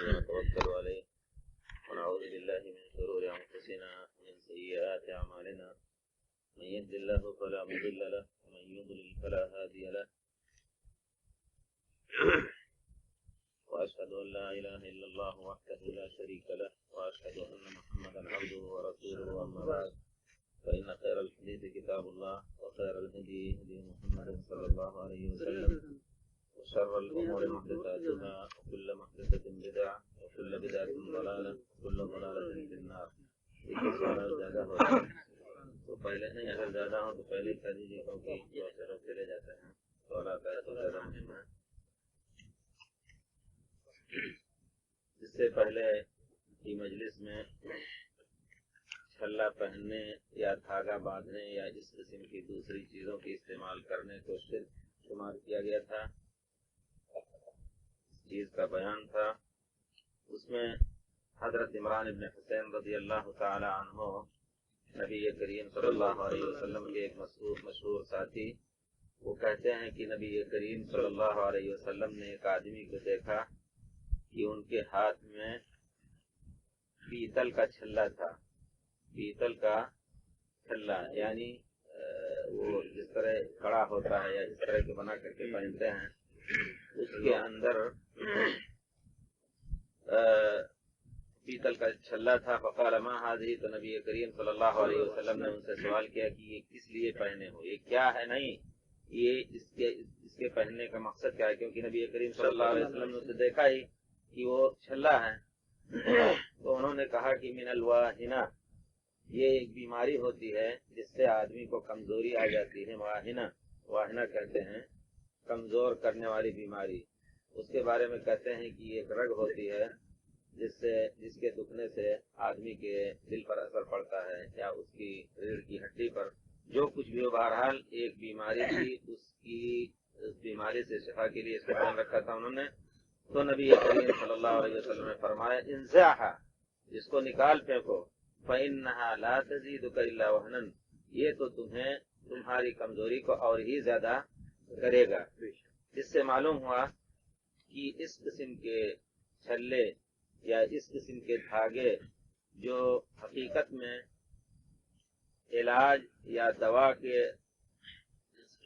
ونتوكل عليه ونعوذ بالله من شرور أنفسنا ومن سيئات أعمالنا من يهد الله فلا مضل له ومن يضلل فلا هادي له وأشهد أن لا إله إلا الله وحده لا شريك له وأشهد أن محمدا عبده ورسوله أما بعد فإن خير الحديث كتاب الله وخير الهدي هدي محمد صلى الله عليه وسلم وشر الأمور محدثاتها وكل محدثة بدعة وكل بدعة ضلالة وكل ضلالة في النار. سوال زیادہ ہو رہا ہے تو پہلے نہیں، اگر زیادہ ہو تو پہلے کر دیجیے کیونکہ جو چلے جاتے ہیں سوالات آئے تو زیادہ مہم ہے. اس سے پہلے کی مجلس میں چھلا پہننے یا دھاگا باندھنے یا اس قسم کی دوسری چیزوں کے استعمال کرنے کو شرک شمار کیا گیا تھا. اس چیز کا بیان تھا. اس میں حضرت عمران ابن حسین رضی اللہ تعالی عنہ نبی کریم صلی اللہ علیہ وسلم کے ایک مشہور ساتھی، وہ کہتے ہیں کہ نبی کریم صلی اللہ علیہ وسلم نے ایک آدمی کو دیکھا کہ ان کے ہاتھ میں پیتل کا چھلا تھا. پیتل کا چھلا یعنی وہ جس طرح کڑا ہوتا ہے یا اس طرح کے بنا کر کے پہنتے ہیں، اس کے اندر پیتل کا چھلا تھا. فقال ما هذه، تو نبی کریم صلی اللہ علیہ وسلم نے ان سے سوال کیا کہ یہ کس لیے پہنے ہو، یہ کیا ہے؟ نہیں، یہ اس کے پہننے کا مقصد کیا ہے؟ کیونکہ نبی کریم صلی اللہ علیہ وسلم نے اسے دیکھا ہی کہ وہ چھلا ہے. تو انہوں نے کہا کہ من الواہنہ، یہ ایک بیماری ہوتی ہے جس سے آدمی کو کمزوری آ جاتی ہے. واہنہ کہتے ہیں کمزور کرنے والی بیماری. اس کے بارے میں کہتے ہیں کہ ایک رگ ہوتی ہے جس کے دکھنے سے آدمی کے دل پر اثر پڑتا ہے یا اس کی ریڑھ کی ہڈی پر، جو کچھ بھی ہو. بہرحال ایک بیماری تھی، اس بیماری سے شفا کے لیے اس کا دھیان رکھا تھا انہوں نے. تو نبی کریم صلی اللہ علیہ وسلم نے فرمایا انزعها، جس کو نکال پھینکو. فإنها لا تزيدك إلا وهنا، یہ تو تمہاری کمزوری کو اور ہی زیادہ کرے گا. اس سے معلوم ہوا کہ اس قسم کے چھلے یا اس قسم کے دھاگے جو حقیقت میں علاج یا دوا کے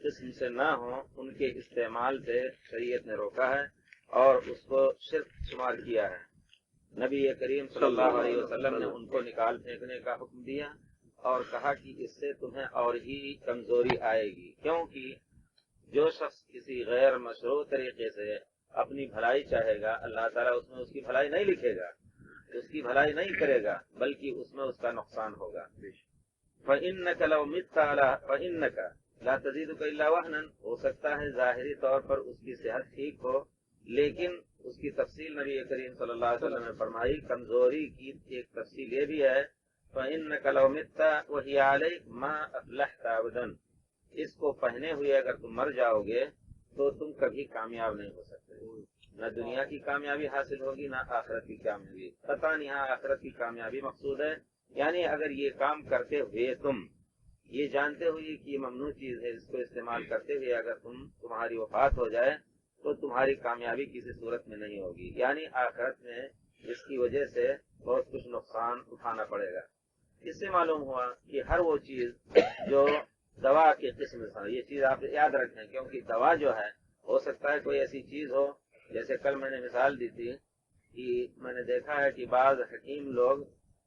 قسم سے نہ ہوں، ان کے استعمال سے شریعت نے روکا ہے اور اس کو شرک شمار کیا ہے. نبی کریم صلی اللہ علیہ وسلم نے ان کو نکال پھینکنے کا حکم دیا اور کہا کہ اس سے تمہیں اور ہی کمزوری آئے گی، کیونکہ جو شخص کسی غیر مشروع طریقے سے اپنی بھلائی چاہے گا، اللہ تعالیٰ اس میں اس کی بھلائی نہیں لکھے گا، اس کی بھلائی نہیں کرے گا، بلکہ اس میں اس کا نقصان ہوگا. فَإِنَّكَ لَوْ مِتَّ فَإِنَّكَ لَا تَزِيدُكَ إِلَّا وَهْنًا، ہو سکتا ہے ظاہری طور پر اس کی صحت ٹھیک ہو، لیکن اس کی تفصیل نبی کریم صلی اللہ علیہ وسلم نے فرمائی. کمزوری کی ایک تفصیل یہ بھی ہے فَإِنَّكَ لَوْ مِتَّ وَهِيَ عَلَيْكَ مَا أَفْلَحْتَ أَبَدًا، اس کو پہنے ہوئے اگر تم مر جاؤ گے تو تم کبھی کامیاب نہیں ہو سکتے. نہ دنیا کی کامیابی حاصل ہوگی نہ آخرت کی کامیابی. پتہ نہیں ہاں آخرت کی کامیابی مقصود ہے، یعنی اگر یہ کام کرتے ہوئے تم یہ جانتے ہوئے کہ یہ ممنوع چیز ہے، اس کو استعمال کرتے ہوئے اگر تمہاری وفات ہو جائے تو تمہاری کامیابی کسی صورت میں نہیں ہوگی، یعنی آخرت میں اس کی وجہ سے بہت کچھ نقصان اٹھانا پڑے گا. اس سے معلوم ہوا کہ ہر وہ چیز جو دوا کے قسم سے، یہ چیز آپ یاد رکھیں، کیونکہ دوا جو ہے ہو سکتا ہے کوئی ایسی چیز ہو، جیسے کل میں نے مثال دی تھی کہ میں نے دیکھا ہے کہ بعض حکیم لوگ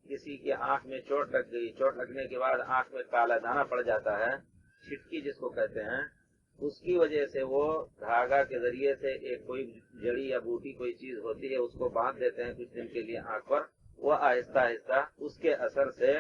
کسی کی آنکھ میں چوٹ لگ گئی، چوٹ لگنے کے بعد آنکھ میں کالا دانہ پڑ جاتا ہے، چھٹکی جس کو کہتے ہیں، اس کی وجہ سے وہ دھاگا کے ذریعے سے ایک کوئی جڑی یا بوٹی کوئی چیز ہوتی ہے اس کو باندھ دیتے ہیں کچھ دن کے لیے آنکھ پر، وہ آہستہ آہستہ اس کے اثر سے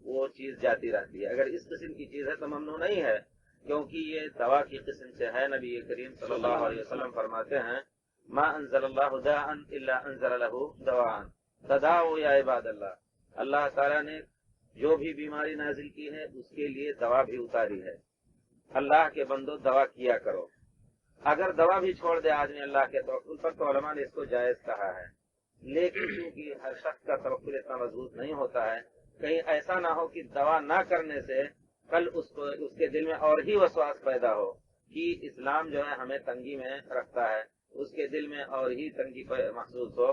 وہ چیز جاتی رہتی ہے. اگر اس قسم کی چیز ہے تو ممنوع نہیں ہے، کیونکہ یہ دوا کی قسم سے ہے. نبی کریم صلی اللہ علیہ وسلم فرماتے ہیں ما انزل اللہ داء الا انزل له دواء تداؤوا یا عباد اللہ، اللہ تعالیٰ نے جو بھی بیماری نازل کی ہے اس کے لیے دوا بھی اتاری ہے. اللہ کے بندو دوا کیا کرو. اگر دوا بھی چھوڑ دے آدمی اللہ کے توکل پر تو علماء نے اس کو جائز کہا ہے، لیکن چونکہ ہر شخص کا توکل اتنا مضبوط نہیں ہوتا ہے، کہیں ایسا نہ ہو کہ دوا نہ کرنے سے کل اس کے دل میں اور ہی وسواس پیدا ہو کہ اسلام جو ہے ہمیں تنگی میں رکھتا ہے، اس کے دل میں اور ہی تنگی محسوس ہو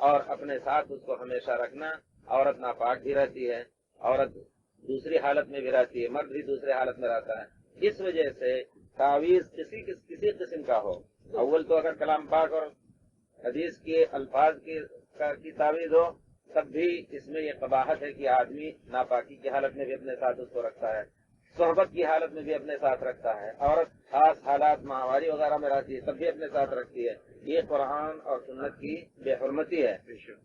اور اپنے ساتھ اس کو ہمیشہ رکھنا. عورت ناپاک بھی رہتی ہے, عورت دوسری حالت میں بھی رہتی ہے, مرد بھی دوسری حالت میں رہتا ہے. اس وجہ سے تعویذ کسی قسم کا ہو, اول تو اگر کلام پاک اور حدیث کے الفاظ کی تعویذ ہو تب بھی اس میں یہ قباحت ہے کہ آدمی ناپاکی کی حالت میں بھی اپنے ساتھ اس کو رکھتا ہے, صحبت کی حالت میں بھی اپنے ساتھ رکھتا ہے, عورت خاص حالات ماہواری وغیرہ میں رہتی ہے تب بھی اپنے ساتھ رکھتی ہے. یہ قرآن اور سنت کی بے حرمتی ہے.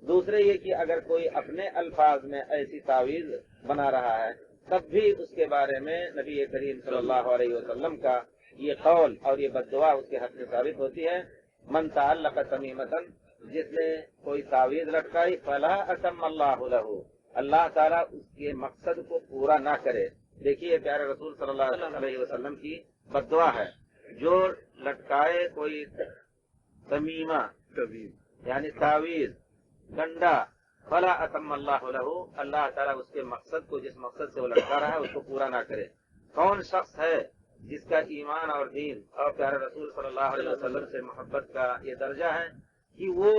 دوسرے یہ کہ اگر کوئی اپنے الفاظ میں ایسی تعویذ بنا رہا ہے تب بھی اس کے بارے میں نبی کریم صلی اللہ علیہ وسلم کا یہ قول اور یہ بد دعا اس کے حق میں ثابت ہوتی ہے. من تعلق تمیمتن, جس نے کوئی تعویذ لٹکائی, فلا اتم اللہ لہ, اللہ تعالیٰ اس کے مقصد کو پورا نہ کرے. دیکھیے پیارے رسول صلی اللہ علیہ وسلم کی بد دعا ہے, جو لٹکائے کوئی تمیمہ یعنی تعویذ ڈنڈا, فلا اتم اللہ لہ, اللہ تعالیٰ اس کے مقصد کو, جس مقصد سے وہ لٹکا رہا ہے اس کو پورا نہ کرے. کون شخص ہے جس کا ایمان اور دین اور پیارے رسول صلی اللہ علیہ وسلم سے محبت کا یہ درجہ ہے کہ وہ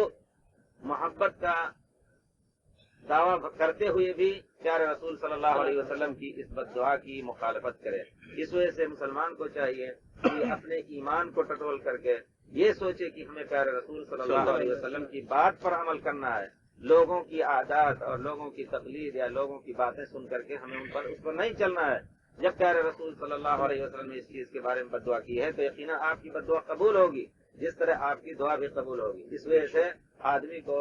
محبت کا دعویٰ کرتے ہوئے بھی پیارے رسول صلی اللہ علیہ وسلم کی اس بد دعا کی مخالفت کرے. اس وجہ سے مسلمان کو چاہیے کہ اپنے ایمان کو ٹٹول کر کے یہ سوچے کہ ہمیں پیارے رسول صلی اللہ علیہ وسلم کی بات پر عمل کرنا ہے. لوگوں کی عادات اور لوگوں کی تقلید یا لوگوں کی باتیں سن کر کے ہمیں اس پر نہیں چلنا ہے. جب پیارے رسول صلی اللہ علیہ وسلم نے اس چیز کے بارے میں بد دعا کی ہے تو یقیناً آپ کی بد دعا قبول ہوگی, جس طرح آپ کی دعا بھی قبول ہوگی. اس وجہ سے آدمی کو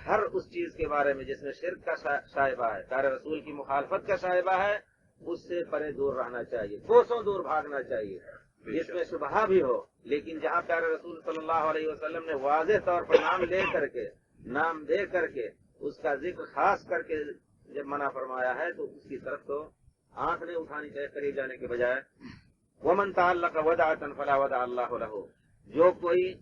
ہر اس چیز کے بارے میں جس میں شرک کا شائبہ ہے, پیارے رسول کی مخالفت کا شائبہ ہے, اس سے پرے دور رہنا چاہیے, کوسوں دور بھاگنا چاہیے. جس میں شبہہ بھی ہو, لیکن جہاں پیارے رسول صلی اللہ علیہ وسلم نے واضح طور پر نام دے کر کے اس کا ذکر خاص کر کے جب منع فرمایا ہے تو اس کی طرف تو آنکھ نہیں اٹھانی چاہیے قریب جانے کے بجائے. ومن تعلق ودعۃ فلا ودع اللہ لہ, جو کوئی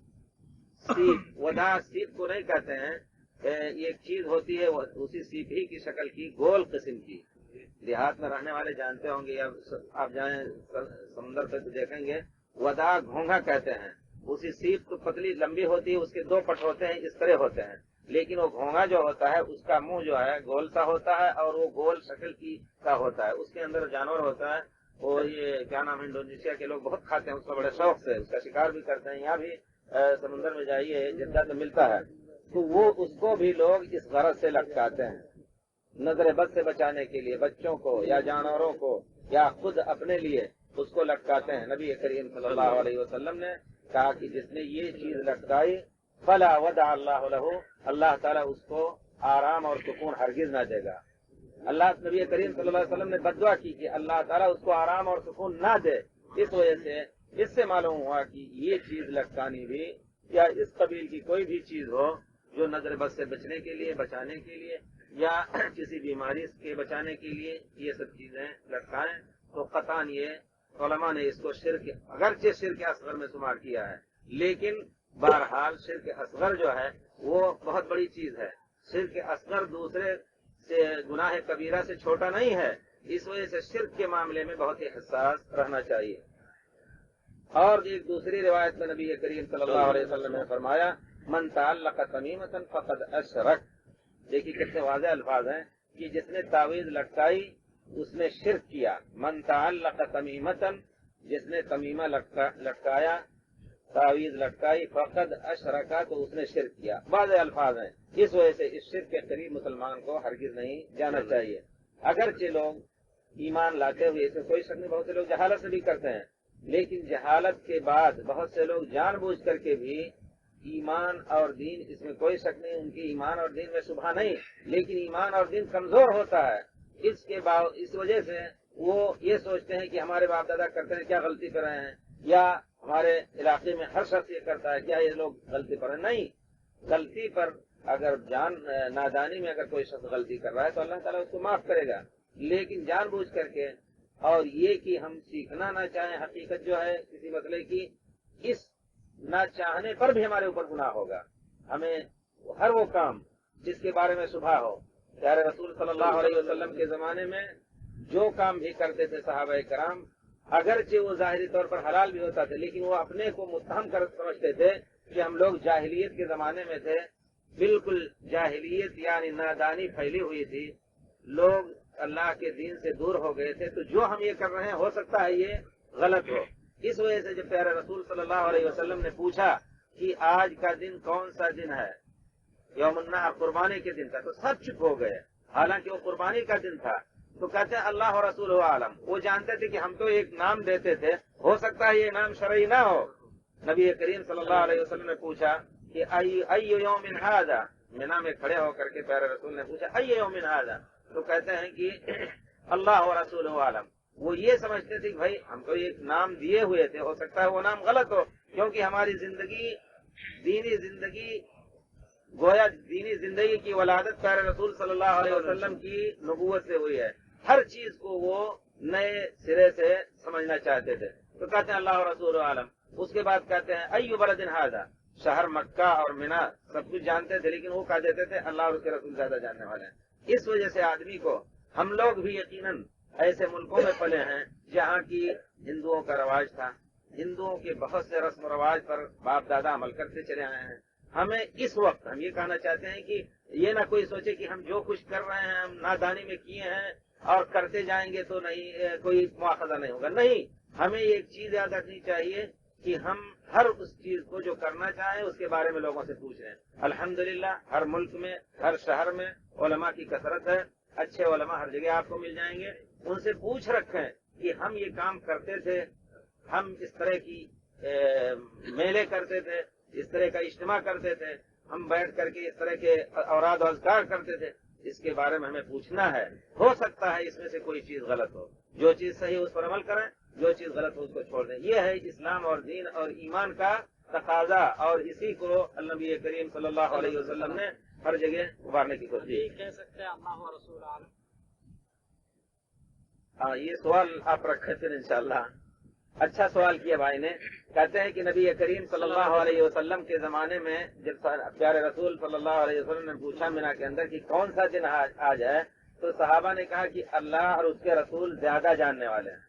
سیپ, وداع سیپ کو نہیں کہتے ہیں, یہ ایک چیز ہوتی ہے اسی سیپ ہی کی شکل کی گول قسم کی. دیہات میں رہنے والے جانتے ہوں گے, یا آپ جائیں سمندر پہ تو دیکھیں گے وداع گھونگا کہتے ہیں. اسی سیپ تو پتلی لمبی ہوتی ہے, اس کے 2 پٹ ہوتے ہیں, اس طرح ہوتے ہیں, لیکن وہ گھونگا جو ہوتا ہے اس کا منہ جو ہے گول سا ہوتا ہے اور وہ گول شکل کی کا ہوتا ہے. اس کے اندر جانور ہوتا ہے, وہ یہ کیا نام, انڈونیشیا کے لوگ بہت کھاتے ہیں اس کو بڑے شوق سے, اس کا شکار بھی کرتے ہیں. یہاں بھی سمندر میں جائیے جدہ میں ملتا ہے, تو وہ اس کو بھی لوگ اس غرض سے لٹکاتے ہیں, نظر بد سے بچانے کے لیے, بچوں کو یا جانوروں کو یا خود اپنے لیے اس کو لٹکاتے ہیں. نبی کریم صلی اللہ علیہ وسلم نے کہا کہ جس نے یہ چیز لٹکائی فلا ودع اللہ لہ, اللہ تعالیٰ اس کو آرام اور سکون ہرگز نہ دے گا. اللہ نبی کریم صلی اللہ علیہ وسلم نے بد دعا کی کہ اللہ تعالیٰ اس کو آرام اور سکون نہ دے. اس وجہ سے اس سے معلوم ہوا کہ یہ چیز لٹکانی بھی یا اس قبیل کی کوئی بھی چیز ہو جو نظر بد سے بچنے کے لیے, بچانے کے لیے یا کسی بیماری کے بچانے کے لیے یہ سب چیزیں لٹکائیں تو قطعاً یہ علماء نے اس کو شرک, اگرچہ شرک اصغر میں شمار کیا ہے, لیکن بہرحال شرک اصغر جو ہے وہ بہت بڑی چیز ہے. شرک اصغر دوسرے سے گناہ کبیرہ سے چھوٹا نہیں ہے. اس وجہ سے شرک کے معاملے میں بہت ہی حساس رہنا چاہیے. اور ایک دوسری روایت میں نبی کریم صلی اللہ علیہ وسلم نے فرمایا من تعلق تمیمۃ فقد اشرک. دیکھیے کتنے واضح الفاظ ہیں کہ جس نے تعویذ لٹکائی اس نے شرک کیا. من تعلق تمیمۃ, جس نے تمیمہ لٹکایا, تعویذ لٹکائی, فقد اشرکا, تو اس نے شرک کیا. واضح الفاظ ہیں. اس وجہ سے اس شرک کے قریب مسلمان کو ہرگز نہیں جانا چاہیے. اگرچہ لوگ ایمان لاتے ہوئے اسے کوئی شک نہیں, بہت سے لوگ جہالت سے بھی کرتے ہیں, لیکن جہالت کے بعد بہت سے لوگ جان بوجھ کر کے بھی ایمان اور دین, اس میں کوئی شک نہیں, ان کی ایمان اور دین میں شبہ نہیں, لیکن ایمان اور دین کمزور ہوتا ہے. اس وجہ سے وہ یہ سوچتے ہیں کہ ہمارے باپ دادا کرتے ہیں, کیا غلطی کر رہے ہیں, یا ہمارے علاقے میں ہر شخص یہ کرتا ہے, کیا یہ لوگ غلطی پر ہیں. نہیں, غلطی پر اگر نادانی میں اگر کوئی شخص غلطی کر رہا ہے تو اللہ تعالیٰ اس کو معاف کرے گا, لیکن جان بوجھ کر کے اور یہ کہ ہم سیکھنا نہ چاہیں حقیقت جو ہے کسی مسئلے کی, اس نہ چاہنے پر بھی ہمارے اوپر گناہ ہوگا. ہمیں ہر وہ کام جس کے بارے میں شبہ ہو, پیارے رسول صلی اللہ علیہ وسلم کے زمانے میں جو کام بھی کرتے تھے صحابہ کرام, اگرچہ وہ ظاہری طور پر حلال بھی ہوتا تھا, لیکن وہ اپنے کو متہم کر سمجھتے تھے کہ ہم لوگ جاہلیت کے زمانے میں تھے, بالکل جاہلیت یعنی نادانی پھیلی ہوئی تھی، لوگ اللہ کے دین سے دور ہو گئے تھے، تو جو ہم یہ کر رہے ہیں ہو سکتا ہے یہ غلط ہو۔ اس وجہ سے جب پیارے رسول صلی اللہ علیہ وسلم نے پوچھا کہ آج کا دن کون سا دن ہے، یوم النحر قربانی کے دن تھا، تو سب چپ ہو گئے، حالانکہ وہ قربانی کا دن تھا۔ تو کہتے ہیں اللہ و رسول عالم، وہ جانتے تھے کہ ہم تو ایک نام دیتے تھے، ہو سکتا ہے یہ نام شرعی نہ ہو۔ نبی کریم صلی اللہ علیہ وسلم نے پوچھا کہ ای یوم ھذا، مینا میں کھڑے ہو کر کے پیارے رسول نے پوچھا ای یوم ھذا، تو کہتے ہیں کہ اللہ و رسول عالم، وہ یہ سمجھتے تھے کہ بھائی ہم تو ایک نام دیے ہوئے تھے، ہو سکتا ہے وہ نام غلط ہو، کیونکہ ہماری زندگی دینی زندگی گویا دینی زندگی کی ولادت پیارے رسول صلی اللہ علیہ وسلم کی نبوت سے ہوئی ہے، ہر چیز کو وہ نئے سرے سے سمجھنا چاہتے تھے، تو کہتے ہیں اللہ و رسول عالم۔ اس کے بعد کہتے ہیں ای بلد ھذا، شہر مکہ اور مینا سب کچھ جانتے تھے، لیکن وہ کہہ دیتے تھے اللہ اور اس کے رسول زیادہ جاننے والے ہیں۔ اس وجہ سے آدمی کو، ہم لوگ بھی یقیناً ایسے ملکوں میں پلے ہیں جہاں کی ہندوؤں کا رواج تھا، ہندوؤں کے بہت سے رسم و رواج پر باپ دادا عمل کرتے چلے آئے ہیں۔ ہمیں اس وقت ہم یہ کہنا چاہتے ہیں کہ یہ نہ کوئی سوچے کہ ہم جو کچھ کر رہے ہیں ہم نادانی میں کیے ہیں اور کرتے جائیں گے تو نہیں کوئی مواخذہ نہیں ہوگا، نہیں، ہمیں ایک چیز یاد رکھنی چاہیے کہ ہم ہر اس چیز کو جو کرنا چاہیں اس کے بارے میں لوگوں سے پوچھ رہے ہیں۔ الحمدللہ ہر ملک میں، ہر شہر میں علماء کی کثرت ہے، اچھے علماء ہر جگہ آپ کو مل جائیں گے، ان سے پوچھ رکھیں کہ ہم یہ کام کرتے تھے، ہم اس طرح کی میلے کرتے تھے، اس طرح کا اجتماع کرتے تھے، ہم بیٹھ کر کے اس طرح کے اوراد و اذکار کرتے تھے، اس کے بارے میں ہمیں پوچھنا ہے۔ ہو سکتا ہے اس میں سے کوئی چیز غلط ہو، جو چیز صحیح اس پر عمل کریں، جو چیز غلط ہو اس کو چھوڑ دیں۔ یہ ہے اسلام اور دین اور ایمان کا تقاضا، اور اسی کو نبی کریم صلی اللہ علیہ وسلم نے ہر جگہ ابھارنے کی کوشش کی۔ کہہ سکتے ہیں اللہ و رسول عالم۔ ہاں، یہ سوال آپ رکھے پھر انشاءاللہ۔ اچھا سوال کیا بھائی نے، کہتے ہیں کہ نبی کریم صلی اللہ علیہ وسلم کے زمانے میں جب پیارے رسول صلی اللہ علیہ وسلم نے پوچھا مینا کے اندر کہ کون سا دن آج ہے، تو صحابہ نے کہا کہ اللہ اور اس کے رسول زیادہ جاننے والے ہیں۔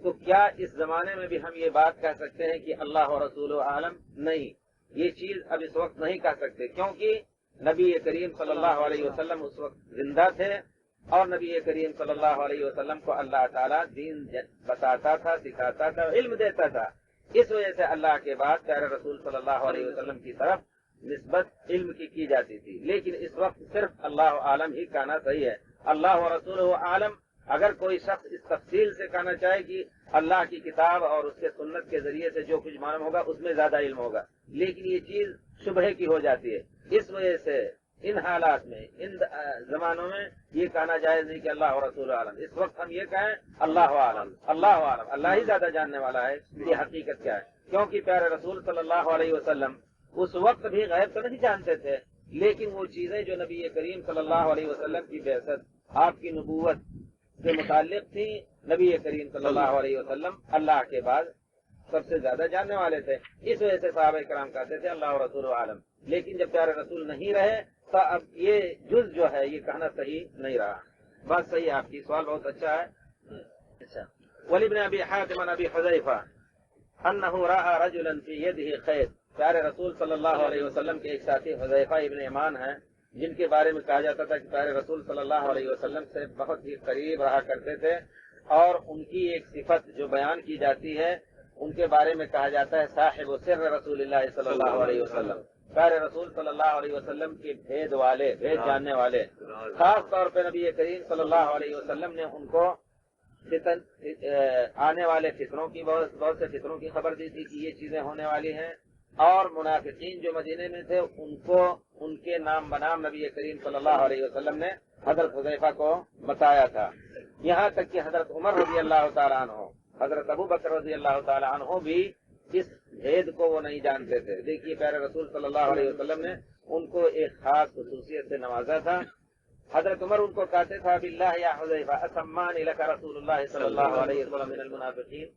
تو کیا اس زمانے میں بھی ہم یہ بات کہہ سکتے ہیں کہ اللہ و رسول عالم؟ نہیں، یہ چیز اب اس وقت نہیں کہہ سکتے، کیونکہ نبی کریم صلی اللہ علیہ وسلم اس وقت زندہ تھے، اور نبی کریم صلی اللہ علیہ وسلم کو اللہ تعالیٰ دین بتاتا تھا، سکھاتا تھا، علم دیتا تھا۔ اس وجہ سے اللہ کے بعد پیارے رسول صلی اللہ علیہ وسلم کی طرف نسبت علم کی جاتی تھی، لیکن اس وقت صرف اللہ عالم ہی کہنا صحیح ہے۔ اللہ و رسول عالم، اگر کوئی شخص اس تفصیل سے کہنا چاہے کہ اللہ کی کتاب اور اس کے سنت کے ذریعے سے جو کچھ معلوم ہوگا اس میں زیادہ علم ہوگا، لیکن یہ چیز شبہ کی ہو جاتی ہے۔ اس وجہ سے ان حالات میں، ان زمانوں میں یہ کہنا جائز نہیں کہ اللہ و رسول عالم۔ اس وقت ہم یہ کہیں اللہ عالم، اللہ عالم، اللہ ہی زیادہ جاننے والا ہے یہ حقیقت کیا ہے، کیونکہ پیارے رسول صلی اللہ علیہ وسلم اس وقت بھی غیب تو نہیں جانتے تھے، لیکن وہ چیزیں جو نبی کریم صلی اللہ علیہ وسلم کی بعثت، آپ کی نبوت سے متعلق تھی، نبی کریم صلی اللہ علیہ وسلم اللہ کے بعد سب سے زیادہ جاننے والے تھے۔ اس وجہ سے صحابہ کرام کہتے تھے اللہ و رسول عالم، لیکن جب پیارے رسول نہیں رہے تو اب یہ جز جو ہے یہ کہنا صحیح نہیں رہا۔ بات صحیح ہے آپ کی، سوال بہت اچھا ہے۔ اچھا، ولابن ابی حاتم عن ابی حذیفہ انه راى رجلا في يده خيط، پیارے رسول صلی اللہ علیہ وسلم کے ایک ساتھی حذیفہ ابن یمان ہیں، جن کے بارے میں کہا جاتا تھا کہ پیارے رسول صلی اللہ علیہ وسلم سے بہت ہی قریب رہا کرتے تھے، اور ان کی ایک صفت جو بیان کی جاتی ہے ان کے بارے میں کہا جاتا ہے صاحب سر رسول اللہ صلی اللہ علیہ وسلم، پیارے رسول صلی اللہ علیہ وسلم کے بھید والے، بھید جاننے والے۔ خاص طور پہ نبی کریم صلی اللہ علیہ وسلم نے ان کو آنے والے فتنوں کی، بہت سے فتنوں کی خبر دی تھی کہ یہ چیزیں ہونے والی ہیں، اور منافقین جو مدینے میں تھے ان کو ان کے نام بنام نبی کریم صلی اللہ علیہ وسلم نے حضرت حذیفہ کو بتایا تھا، یہاں تک کہ حضرت عمر رضی اللہ تعالیٰ عنہ، حضرت ابو بکر رضی اللہ تعالیٰ عنہ بھی اس بھید کو وہ نہیں جانتے تھے۔ دیکھیے پیارے رسول صلی اللہ علیہ وسلم نے ان کو ایک خاص خصوصیت سے نوازا تھا۔ حضرت عمر ان کو کہتے تھا باللہ یا حذیفہ اسمان لک رسول اللہ صلی اللہ علیہ وسلم من المنافقین،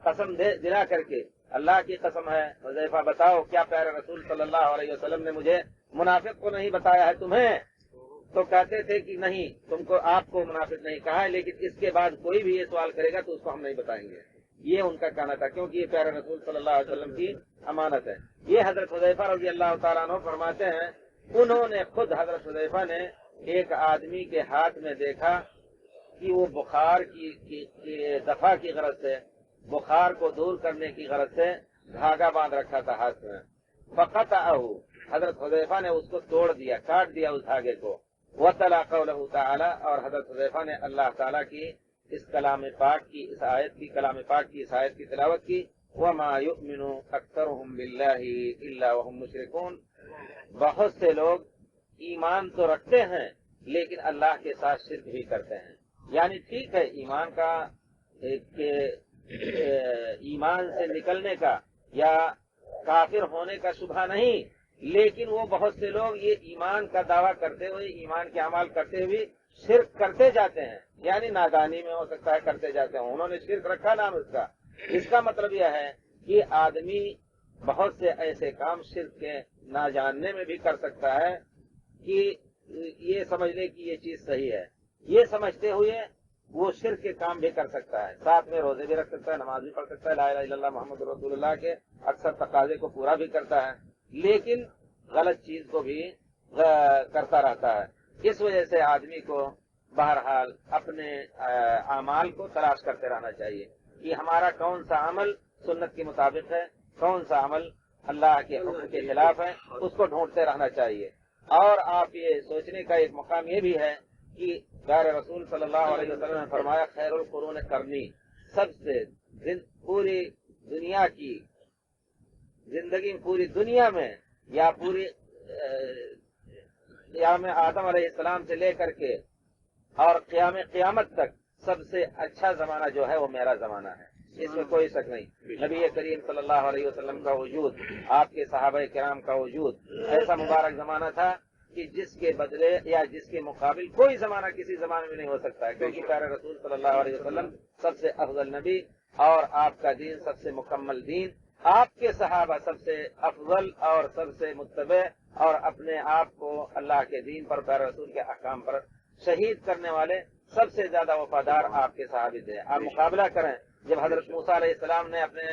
قسم دلا کر کے اللہ کی قسم ہے حذیفہ بتاؤ کیا پیارے رسول صلی اللہ علیہ وسلم نے مجھے منافق کو نہیں بتایا ہے تمہیں؟ تو کہتے تھے کہ نہیں، تم کو، آپ کو منافق نہیں کہا ہے، لیکن اس کے بعد کوئی بھی یہ سوال کرے گا تو اس کو ہم نہیں بتائیں گے، یہ ان کا کہنا تھا، کیونکہ یہ پیارے رسول صلی اللہ علیہ وسلم کی امانت ہے۔ یہ حضرت حذیفہ رضی اللہ تعالیٰ عنہ فرماتے ہیں انہوں نے خود حضرت حذیفہ نے ایک آدمی کے ہاتھ میں دیکھا کہ وہ بخار کی دفع کی غرض سے، بخار کو دور کرنے کی غرض سے دھاگا باندھ رکھا تھا ہاتھ میں. فقطعہ، حضرت حذیفہ نے اس کو توڑ دیا، کاٹ دیا اس دھاگے کو. وتلا قولہ تعالی، اور حضرت حذیفہ نے اللہ تعالیٰ کی اس کلام پاک کی اس آیت کی آیت کی تلاوت کی. وما یؤمن اکثرهم باللہ الا وهم مشرکون، بہت سے لوگ ایمان تو رکھتے ہیں لیکن اللہ کے ساتھ شرک بھی کرتے ہیں. یعنی ٹھیک ہے ایمان کا ایمان سے نکلنے کا یا کافر ہونے کا شبہ نہیں، لیکن وہ بہت سے لوگ یہ ایمان کا دعویٰ کرتے ہوئے، ایمان کے اعمال کرتے ہوئے شرک کرتے جاتے ہیں. یعنی نادانی میں ہو سکتا ہے کرتے جاتے ہیں، انہوں نے شرک رکھا نام اس کا. اس کا مطلب یہ ہے کہ آدمی بہت سے ایسے کام شرک کے نہ جاننے میں بھی کر سکتا ہے کہ یہ سمجھ لے کہ یہ چیز صحیح ہے، یہ سمجھتے ہوئے وہ شرک کے کام بھی کر سکتا ہے. ساتھ میں روزے بھی رکھ سکتا ہے، نماز بھی پڑھ سکتا ہے، لا الہ الا اللہ محمد رسول اللہ کے اکثر تقاضے کو پورا بھی کرتا ہے، لیکن غلط چیز کو بھی کرتا رہتا ہے. اس وجہ سے آدمی کو بہرحال اپنے اعمال کو تلاش کرتے رہنا چاہیے کہ ہمارا کون سا عمل سنت کے مطابق ہے، کون سا عمل اللہ کے حکم کے خلاف ہے، اس کو ڈھونڈتے رہنا چاہیے. اور آپ یہ سوچنے کا ایک مقام یہ بھی ہے کہ پیارے رسول صلی اللہ علیہ وسلم نے فرمایا خیر القرون قرنی، سب سے پوری دنیا کی زندگی پوری دنیا میں یا پوری قیام آدم علیہ السلام سے لے کر کے اور قیامت تک سب سے اچھا زمانہ جو ہے وہ میرا زمانہ ہے، اس میں کوئی شک نہیں. نبی کریم صلی اللہ علیہ وسلم کا وجود، آپ کے صحابہ کرام کا وجود ایسا مبارک زمانہ تھا کہ جس کے بدلے یا جس کے مقابل کوئی زمانہ کسی زمانے میں نہیں ہو سکتا ہے، کیونکہ پیارے رسول صلی اللہ علیہ وسلم سب سے افضل نبی اور آپ کا دین سب سے مکمل دین، آپ کے صحابہ سب سے افضل اور سب سے متبع اور اپنے آپ کو اللہ کے دین پر پیارے رسول کے احکام پر شہید کرنے والے سب سے زیادہ وفادار آپ کے صحابی تھے. آپ مقابلہ کریں، جب حضرت موسیٰ علیہ السلام نے اپنے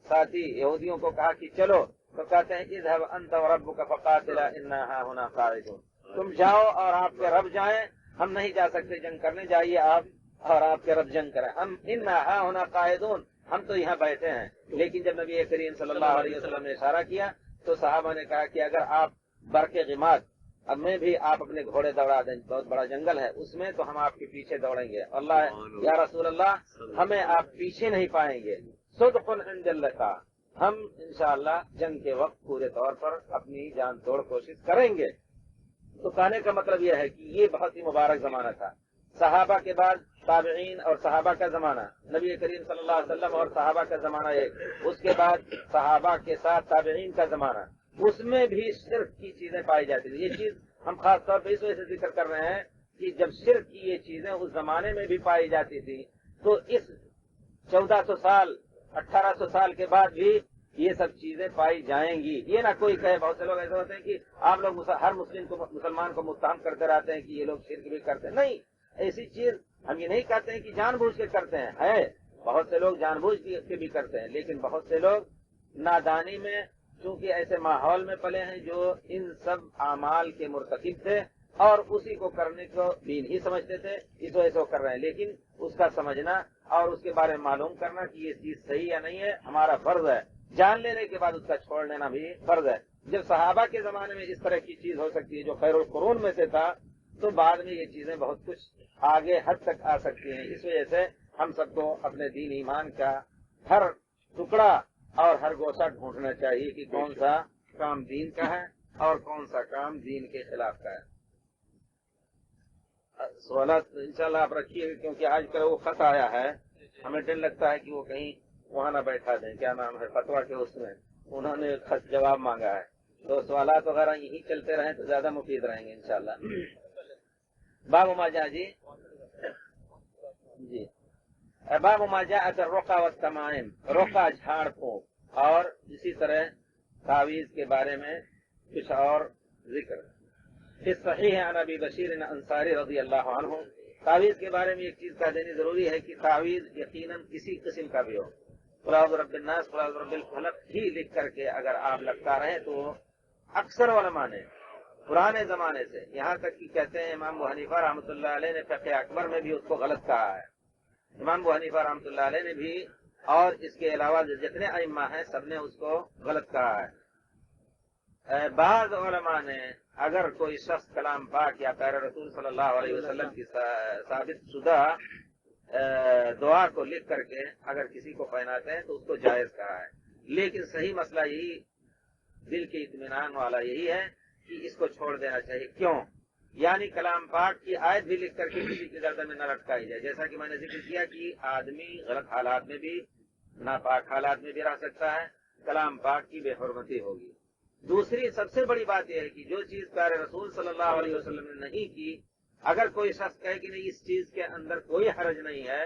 ساتھی یہودیوں کو کہا کہ چلو، تو کہتے ہیں اذهب انت وربك فقاتلا انا هاهنا قاعدون، تم جاؤ اور آپ کے رب جائیں، ہم نہیں جا سکتے جنگ کرنے، جائیے آپ اور آپ کے رب جنگ کریں، ہم انا هاهنا قاعدون، ہم تو یہاں بیٹھے ہیں. لیکن جب نبی کریم صلی اللہ علیہ وسلم نے اشارہ کیا تو صحابہ نے کہا کہ اگر آپ برق غماد اب میں بھی آپ اپنے گھوڑے دوڑا دیں، بہت بڑا جنگل ہے اس میں، تو ہم آپ کے پیچھے دوڑیں گے. اللہ یا رسول اللہ ہمیں آپ پیچھے نہیں پائیں گے. صدق عند اللقاء، ہم انشاءاللہ جنگ کے وقت پورے طور پر اپنی جان توڑ کوشش کریں گے. تو کہنے کا مطلب یہ ہے کہ یہ بہت ہی مبارک زمانہ تھا. صحابہ کے بعد تابعین اور صحابہ کا زمانہ، نبی کریم صلی اللہ علیہ وسلم اور صحابہ کا زمانہ ایک، اس کے بعد صحابہ کے ساتھ تابعین کا زمانہ، اس میں بھی شرک کی چیزیں پائی جاتی تھی. یہ چیز ہم خاص طور پہ اس وجہ سے ذکر کر رہے ہیں کہ جب شرک کی یہ چیزیں اس زمانے میں بھی پائی جاتی تھی تو اس 1400 سال 1800 سال کے بعد بھی یہ سب چیزیں پائی جائیں گی. یہ نہ کوئی کہے، بہت سے لوگ ایسے ہوتے ہیں کہ آپ لوگ ہر مسلمان کو متہم کرتے رہتے ہیں کہ یہ لوگ شرک بھی کرتے ہیں. نہیں، ایسی چیز ہم یہ نہیں کہتے ہیں کہ جان بوجھ کے کرتے ہیں، ہے بہت سے لوگ جان بوجھ کے بھی کرتے ہیں، لیکن بہت سے لوگ نادانی میں چونکہ ایسے ماحول میں پلے ہیں جو ان سب اعمال کے مرتکب تھے اور اسی کو کرنے کو دین ہی سمجھتے تھے، اس وجہ سے وہ کر رہے ہیں. لیکن اس کا سمجھنا اور اس کے بارے میں معلوم کرنا کہ یہ چیز صحیح یا نہیں ہے ہمارا فرض ہے. جان لینے کے بعد اس کا چھوڑ لینا بھی فرض ہے. جب صحابہ کے زمانے میں اس طرح کی چیز ہو سکتی ہے جو خیر القرون میں سے تھا، تو بعد میں یہ چیزیں بہت کچھ آگے حد تک آ سکتی ہیں. اس وجہ سے ہم سب کو اپنے دین ایمان کا ہر ٹکڑا اور ہر گوشہ ڈھونڈنا چاہیے کہ کون سا کام دین کا ہے اور کون سا کام دین کے خلاف کا ہے. سوالات انشاءاللہ آپ رکھیے، کیونکہ آج کل وہ خط آیا ہے، ہمیں ڈر لگتا ہے کہ وہ کہیں وہاں نہ بیٹھا دیں، کیا نام ہے فتویٰ کے، اس میں انہوں نے خط جواب مانگا ہے. تو سوالات وغیرہ یہی چلتے رہیں تو زیادہ مفید رہیں گے انشاءاللہ. باب ما جاء جی باب ما جاء فی الرقى والتمائم، رقع جھاڑ پھونک اور اسی طرح تعویذ کے بارے میں کچھ اور ذکر. اس صحیح عن ابی بشیر انصاری رضی اللہ عنہ، تعویذ کے بارے میں ایک چیز کہہ دینی ضروری ہے کہ تعویذ یقیناً کسی قسم کا بھی ہو، قل اعوذ برب الناس قل اعوذ برب الفلق ہی لکھ کر کے اگر آپ لگتا رہیں تو اکثر علماء نے پرانے زمانے سے، یہاں تک کہ کہتے ہیں امام ابو حنیفہ رحمۃ اللہ علیہ نے فقہ اکبر میں بھی اس کو غلط کہا ہے. امام ابو حنیفہ رحمۃ اللہ علیہ نے بھی اور اس کے علاوہ جتنے ائمہ ہیں سب نے اس کو غلط کہا ہے. بعض علماء نے اگر کوئی شخص کلام پاک یا پیر رسول صلی اللہ علیہ وسلم کی ثابت شدہ دعا کو لکھ کر کے اگر کسی کو پہناتے ہیں تو اس کو جائز کہا ہے. لیکن صحیح مسئلہ یہی، دل کے اطمینان والا یہی ہے کہ اس کو چھوڑ دینا چاہیے. کیوں؟ یعنی کلام پاک کی آیت بھی لکھ کر کے کسی کی گردن میں نہ لٹکائی جائے. جیسا کہ میں نے ذکر کیا کہ آدمی غلط حالات میں بھی، ناپاک حالات میں بھی رہ سکتا ہے، کلام پاک کی بے حرمتی ہوگی. دوسری سب سے بڑی بات یہ ہے کہ جو چیز پیارے رسول صلی اللہ علیہ وسلم نے نہیں کی، اگر کوئی شخص کہے کہ نہیں اس چیز کے اندر کوئی حرج نہیں ہے،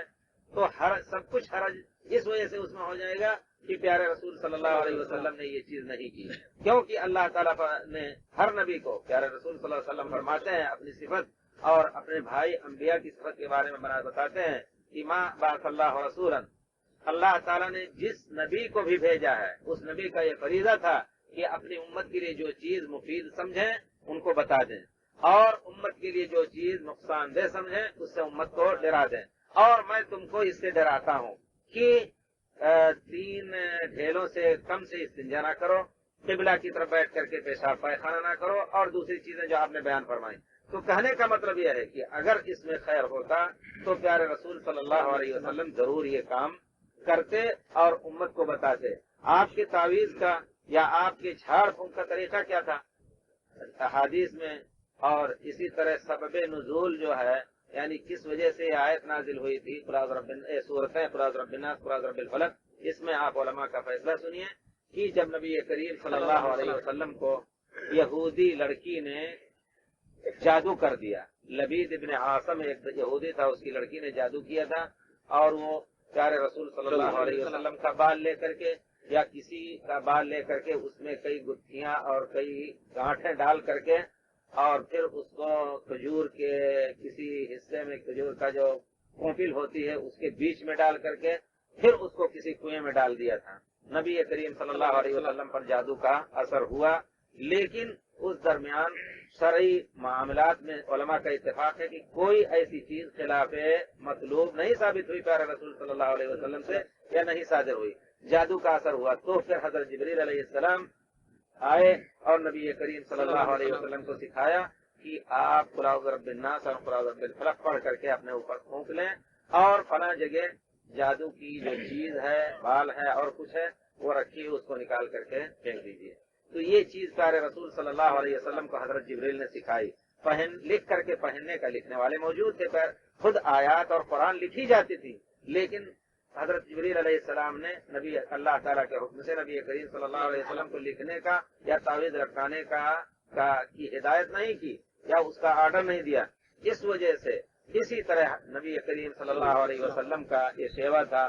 تو سب کچھ حرج اس وجہ سے اس میں ہو جائے گا کہ پیارے رسول صلی اللہ علیہ وسلم نے یہ چیز نہیں کی. کیونکہ اللہ تعالیٰ نے ہر نبی کو، پیارے رسول صلی اللہ علیہ وسلم فرماتے ہیں اپنی صفت اور اپنے بھائی انبیاء کی صفت کے بارے میں بتاتے ہیں کہ ما بعث اللہ رسولا، اللہ تعالیٰ نے جس نبی کو بھی بھیجا ہے اس نبی کا یہ فریضہ تھا کہ اپنی امت کے لیے جو چیز مفید سمجھیں ان کو بتا دیں، اور امت کے لیے جو چیز نقصان دہ سمجھیں اس سے امت کو ڈرا دیں. اور میں تم کو اس سے ڈراتا ہوں کہ 3 ڈھیلوں سے کم سے استنجا نہ کرو، قبلہ کی طرف بیٹھ کر کے پیشاب پائخانہ نہ کرو، اور دوسری چیزیں جو آپ نے بیان فرمائی. تو کہنے کا مطلب یہ ہے کہ اگر اس میں خیر ہوتا تو پیارے رسول صلی اللہ علیہ وسلم ضرور یہ کام کرتے اور امت کو بتاتے. آپ کے تعویذ کا یا آپ کے جھاڑ پھونک کا طریقہ کیا تھا؟ احادیث میں، اور اسی طرح سبب نزول جو ہے، یعنی کس وجہ سے یہ آیت نازل ہوئی تھی، سورتیں قل اعوذ برب الناس، قل اعوذ برب الفلق، اس میں آپ علماء کا فیصلہ سنیے کہ جب نبی کریم صلی اللہ علیہ وسلم کو یہودی لڑکی نے جادو کر دیا، لبید ابن عاصم ایک یہودی تھا، اس کی لڑکی نے جادو کیا تھا، اور وہ پیارے رسول صلی اللہ علیہ وسلم کا بال لے کر کے یا کسی کا بال لے کر کے اس میں کئی گتھیاں اور کئی گانٹھیں ڈال کر کے، اور پھر اس کو کھجور کے کسی حصے میں، کھجور کا جو کونپل ہوتی ہے اس کے بیچ میں ڈال کر کے پھر اس کو کسی کنویں میں ڈال دیا تھا. نبی کریم صلی اللہ علیہ وسلم پر جادو کا اثر ہوا، لیکن اس درمیان شرعی معاملات میں علماء کا اتفاق ہے کہ کوئی ایسی چیز خلاف مطلوب نہیں ثابت ہوئی پیارے رسول صلی اللہ علیہ وسلم سے، یا نہیں صادر ہوئی. جادو کا اثر ہوا تو پھر حضرت جبریل علیہ السلام آئے اور نبی کریم صلی اللہ علیہ وسلم کو سکھایا کہ آپ قل اعوذ برب الناس اور قل اعوذ برب الفلق پڑھ کر کے اپنے اوپر پھونک لیں، اور فلاں جگہ جادو کی جو چیز ہے، بال ہے اور کچھ ہے، وہ رکھی اس کو نکال کر کے پھینک دیجیے. تو یہ چیز پیارے رسول صلی اللہ علیہ وسلم کو حضرت جبریل نے سکھائی. لکھ کر کے پہننے کا لکھنے والے موجود تھے، خود آیات اور قرآن لکھی جاتی تھی، لیکن حضرت جبریل علیہ السلام نے نبی اللہ تعالیٰ کے حکم سے نبی کریم صلی اللہ علیہ وسلم کو لکھنے کا یا تعویذ رکھانے کی ہدایت نہیں کی یا اس کا آرڈر نہیں دیا. اس وجہ سے اسی طرح نبی کریم صلی اللہ علیہ وسلم کا یہ شیوا تھا،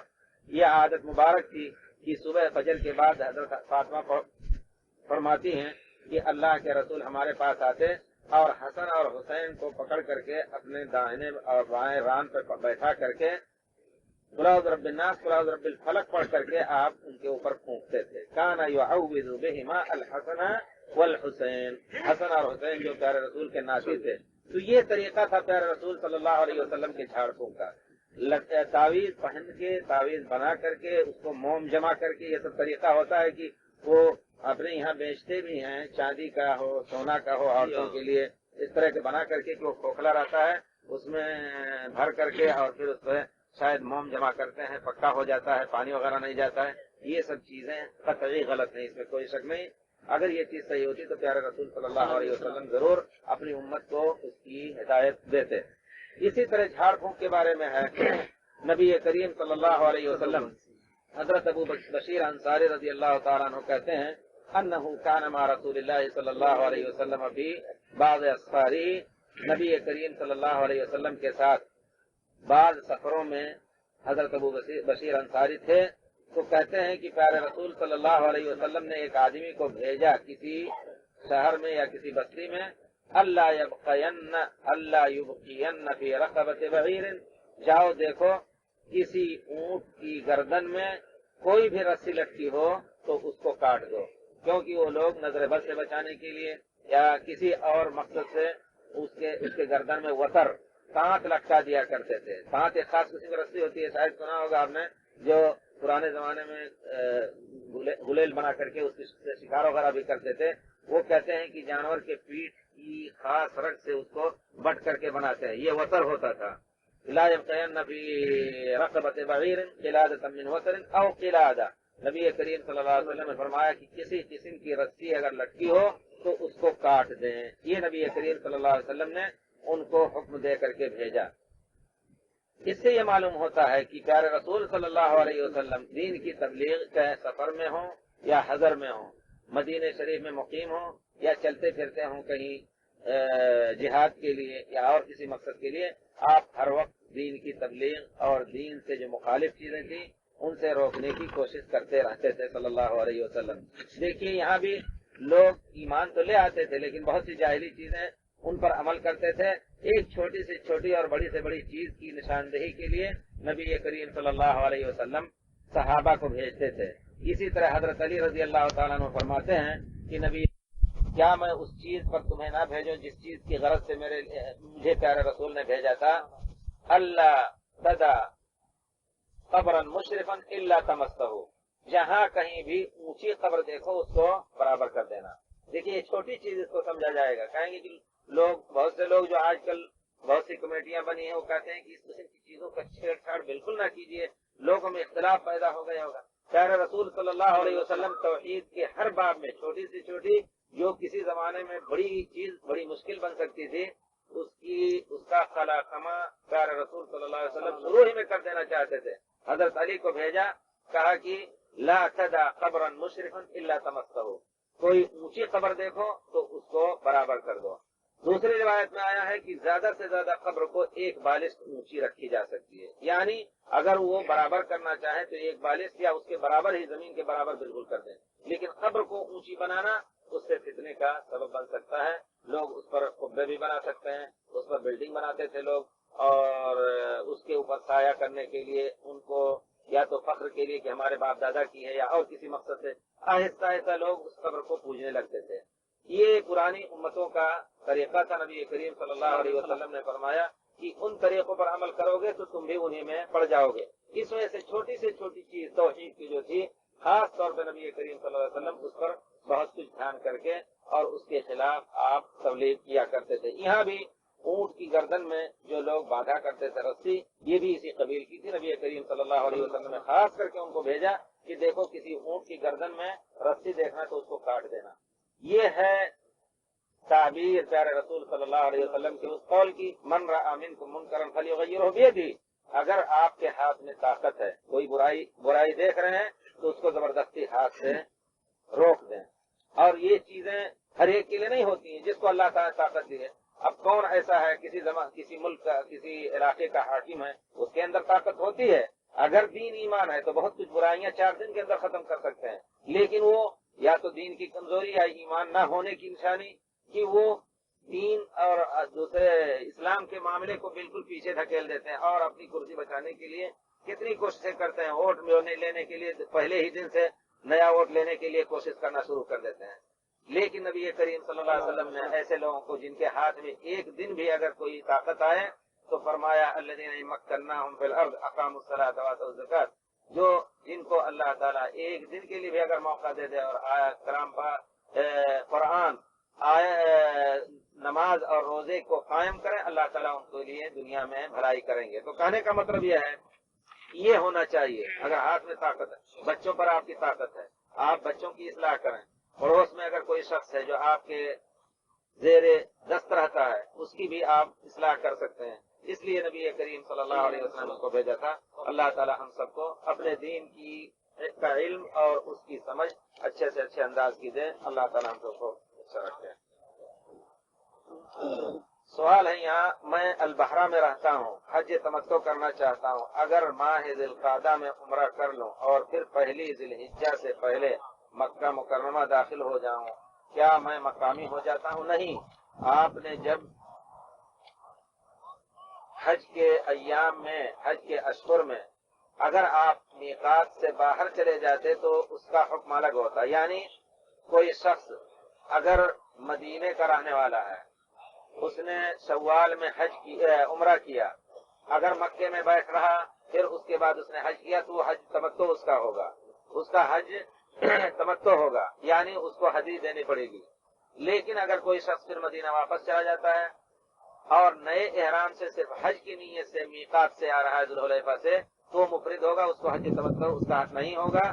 یہ عادت مبارک تھی کہ صبح فجر کے بعد حضرت فاطمہ فرماتی ہیں کہ اللہ کے رسول ہمارے پاس آتے اور حسن اور حسین کو پکڑ کر کے اپنے داہنے اور بائیں ران پر بیٹھا کر کے قل اعوذ برب الناس قل اعوذ برب الفلق پڑھ کر کے آپ ان کے اوپر پھونکتے تھے. کان یعوذ بہما الحسن والحسین، حسن اور حسین جو پیارے رسول کے ناصر تھے. تو یہ طریقہ تھا پیارے رسول صلی اللہ علیہ وسلم کے جھاڑ پھونک کا. تعویذ پہن کے، تعویذ بنا کر کے، اس کو موم جمع کر کے، یہ سب طریقہ ہوتا ہے کہ وہ اپنے یہاں بیچتے بھی ہیں، چاندی کا ہو، سونا کا ہو، عورتوں کے لیے اس طرح کے بنا کر کے کہ وہ کھوکھلا رہتا ہے، اس میں بھر کر کے اور پھر اس پہ شاید موم جمع کرتے ہیں، پکا ہو جاتا ہے، پانی وغیرہ نہیں جاتا ہے. یہ سب چیزیں قطعی غلط نہیں، اس میں کوئی شک نہیں. اگر یہ چیز صحیح ہوتی تو پیارے رسول صلی اللہ علیہ وسلم ضرور اپنی امت کو اس کی ہدایت دیتے. اسی طرح جھاڑ پھونک کے بارے میں ہے، نبی کریم صلی اللہ علیہ وسلم حضرت ابو بشیر انصاری رضی اللہ تعالیٰ عنہ کہتے ہیں انہو کان مع رسول اللہ صلی اللہ علیہ وسلم فی بعض اسفاری، نبی کریم صلی اللہ علیہ وسلم کے ساتھ بعض سفروں میں حضرت ابو بشیر انصاری تھے. تو کہتے ہیں کہ پیارے رسول صلی اللہ علیہ وسلم نے ایک آدمی کو بھیجا کسی شہر میں یا کسی بستی میں، اللہ یبقین فی رقبۃ بعیر، جاؤ دیکھو کسی اونٹ کی گردن میں کوئی بھی رسی لٹکی ہو تو اس کو کاٹ دو، کیونکہ وہ لوگ نظر بد سے بچانے کے لیے یا کسی اور مقصد سے اس کے گردن میں وتر تانت لٹکا دیا کرتے تھے. تانت ایک خاص قسم کی رسی ہوتی ہے، شاید سنا ہوگا آپ نے، جو پرانے زمانے میں غلیل بنا کر کے اس سے شکار وغیرہ بھی کرتے تھے. وہ کہتے ہیں کہ جانور کے پیٹھ کی خاص رگ سے اس کو بٹ کر کے بناتے ہیں، یہ وتر ہوتا تھا. لا يبقين في رقبة بعير قلادة من وتر او قلادة. نبی کریم صلی اللہ علیہ وسلم نے فرمایا کہ کسی قسم کی رسی اگر لٹکی ہو تو اس کو کاٹ دیں. یہ نبی کریم صلی اللہ علیہ وسلم نے ان کو حکم دے کر کے بھیجا. اس سے یہ معلوم ہوتا ہے کہ پیارے رسول صلی اللہ علیہ وسلم دین کی تبلیغ چاہے سفر میں ہوں یا حضر میں ہوں، مدینہ شریف میں مقیم ہوں یا چلتے پھرتے ہوں کہیں جہاد کے لیے یا اور کسی مقصد کے لیے، آپ ہر وقت دین کی تبلیغ اور دین سے جو مخالف چیزیں تھیں ان سے روکنے کی کوشش کرتے رہتے تھے صلی اللہ علیہ وسلم. دیکھیے یہاں بھی لوگ ایمان تو لے آتے تھے لیکن بہت سی جاہلی چیزیں ان پر عمل کرتے تھے. ایک چھوٹی سے چھوٹی اور بڑی سے بڑی چیز کی نشاندہی کے لیے نبی کریم صلی اللہ علیہ وسلم صحابہ کو بھیجتے تھے. اسی طرح حضرت علی رضی اللہ تعالیٰ عنہ فرماتے ہیں کہ نبی کیا میں اس چیز پر تمہیں نہ بھیجوں جس چیز کی غرض سے مجھے پیارے رسول نے بھیجا تھا؟ اللہ تدا قبرا مشرفا الا تمسہ، جہاں کہیں بھی اونچی قبر دیکھو اس کو برابر کر دینا. دیکھیے یہ چھوٹی چیز اس کو سمجھا جائے گا. کہیں گے کہ بہت سے لوگ جو آج کل بہت سی کمیٹیاں بنی ہیں وہ کہتے ہیں کہ اس قسم کی چیزوں کا چھیڑ چھاڑ بالکل نہ کیجیے، لوگوں میں اختلاف پیدا ہو گیا ہوگا. پیارے رسول صلی اللہ علیہ وسلم توحید کے ہر باب میں چھوٹی سے چھوٹی جو کسی زمانے میں بڑی چیز بڑی مشکل بن سکتی تھی اس کا خلا خما پیارے رسول صلی اللہ علیہ وسلم شروع ہی میں کر دینا چاہتے تھے. حضرت علی کو بھیجا، کہا کہ لا تدا قبرا مشرفا الا تمسہ، کوئی اونچی قبر دیکھو تو اس کو برابر کر دو. دوسری روایت میں آیا ہے کہ زیادہ سے زیادہ قبر کو ایک بالش اونچی رکھی جا سکتی ہے، یعنی اگر وہ برابر کرنا چاہے تو ایک بالش یا اس کے برابر ہی زمین کے برابر بالکل کر دیں. لیکن قبر کو اونچی بنانا اس سے فتنے کا سبب بن سکتا ہے. لوگ اس پر قبے بھی بنا سکتے ہیں، اس پر بلڈنگ بناتے تھے لوگ، اور اس کے اوپر سایہ کرنے کے لیے ان کو یا تو فخر کے لیے کہ ہمارے باپ دادا کی ہے یا اور کسی مقصد سے آہستہ آہستہ لوگ اس قبر کو پوجنے لگتے تھے. یہ پرانی امتوں کا طریقہ تھا. نبی کریم صلی اللہ علیہ وسلم نے فرمایا کہ ان طریقوں پر عمل کرو گے تو تم بھی انہی میں پڑ جاؤ گے. اس وجہ سے چھوٹی سے چھوٹی چیز توحید کی جو تھی خاص طور پہ نبی کریم صلی اللہ علیہ وسلم اس پر بہت کچھ دھیان کر کے اور اس کے خلاف آپ تبلیغ کیا کرتے تھے. یہاں بھی اونٹ کی گردن میں جو لوگ باندھا کرتے تھے رسی، یہ بھی اسی قبیل کی تھی. نبی کریم صلی اللہ علیہ وسلم نے خاص کر کے ان کو بھیجا کہ دیکھو کسی اونٹ کی گردن میں رسی دیکھنا تو اس کو کاٹ دینا. یہ ہے تعبیر پیارے رسول صلی اللہ علیہ وسلم کے اس قول کی، من رأى منکم منکرا فلیغیرہ بیدہ. اگر آپ کے ہاتھ میں طاقت ہے، کوئی برائی دیکھ رہے ہیں تو اس کو زبردستی ہاتھ سے روک دیں. اور یہ چیزیں ہر ایک کے لیے نہیں ہوتی ہیں جس کو اللہ تعالیٰ طاقت دی ہے. اب کون ایسا ہے کسی ملک کا کسی علاقے کا حاکم ہے، اس کے اندر طاقت ہوتی ہے، اگر دین ایمان ہے تو بہت کچھ برائیاں 4 دن کے اندر ختم کر سکتے ہیں. لیکن وہ یا تو دین کی کمزوری یا ایمان نہ ہونے کی نشانی کہ وہ دین اور دوسرے اسلام کے معاملے کو بالکل پیچھے دھکیل دیتے ہیں اور اپنی کرسی بچانے کے لیے کتنی کوششیں کرتے ہیں. ووٹ لینے کے لیے پہلے ہی دن سے نیا ووٹ لینے کے لیے کوشش کرنا شروع کر دیتے ہیں. لیکن نبی کریم صلی اللہ علیہ وسلم نے ایسے لوگوں کو جن کے ہاتھ میں ایک دن بھی اگر کوئی طاقت آئے تو فرمایا الذین مکناہم فی الارض اقاموا الصلاۃ وآتوا الزکاۃ، جن کو اللہ تعالیٰ ایک دن کے لیے بھی اگر موقع دے دے اور آیات کلام قرآن نماز اور روزے کو قائم کریں، اللہ تعالیٰ ان کے لیے دنیا میں بھلائی کریں گے. تو کہنے کا مطلب یہ ہے یہ ہونا چاہیے. اگر ہاتھ میں طاقت ہے، بچوں پر آپ کی طاقت ہے، آپ بچوں کی اصلاح کریں. پڑوس میں اگر کوئی شخص ہے جو آپ کے زیر دست رہتا ہے اس کی بھی آپ اصلاح کر سکتے ہیں. اس لیے نبی کریم صلی اللہ علیہ وسلم کو بھیجا تھا. اللہ تعالیٰ ہم سب کو اپنے دین کا علم اور اس کی سمجھ اچھے سے اچھے انداز کی دے. اللہ تعالیٰ ہم سب کو اچھا رکھے. سوال ہے یہاں، میں البحرہ میں رہتا ہوں، حج تمتع کرنا چاہتا ہوں. اگر ماہ ذی القعدہ میں عمرہ کر لوں اور پھر پہلی ذی الحجہ سے پہلے مکہ مکرمہ داخل ہو جاؤں، کیا میں مقامی ہو جاتا ہوں؟ نہیں. آپ نے جب حج کے ایام میں، حج کے اشہر میں اگر آپ میقات سے باہر چلے جاتے تو اس کا حکم الگ ہوتا. یعنی کوئی شخص اگر مدینے کا رہنے والا ہے، اس نے شوال میں عمرہ کیا، اگر مکے میں بیٹھ رہا پھر اس کے بعد اس نے حج کیا تو حج تمتع اس کا ہوگا، اس کا حج تمتع ہوگا، یعنی اس کو ہدیہ دینی پڑے گی۔ لیکن اگر کوئی شخص پھر مدینہ واپس چلا جاتا ہے اور نئے احرام سے صرف حج کی نیت سے میقات سے آ رہا ہے ذوالحلیفہ سے، تو مفرد ہوگا، اس کو حج تمتع اس کا حق نہیں ہوگا،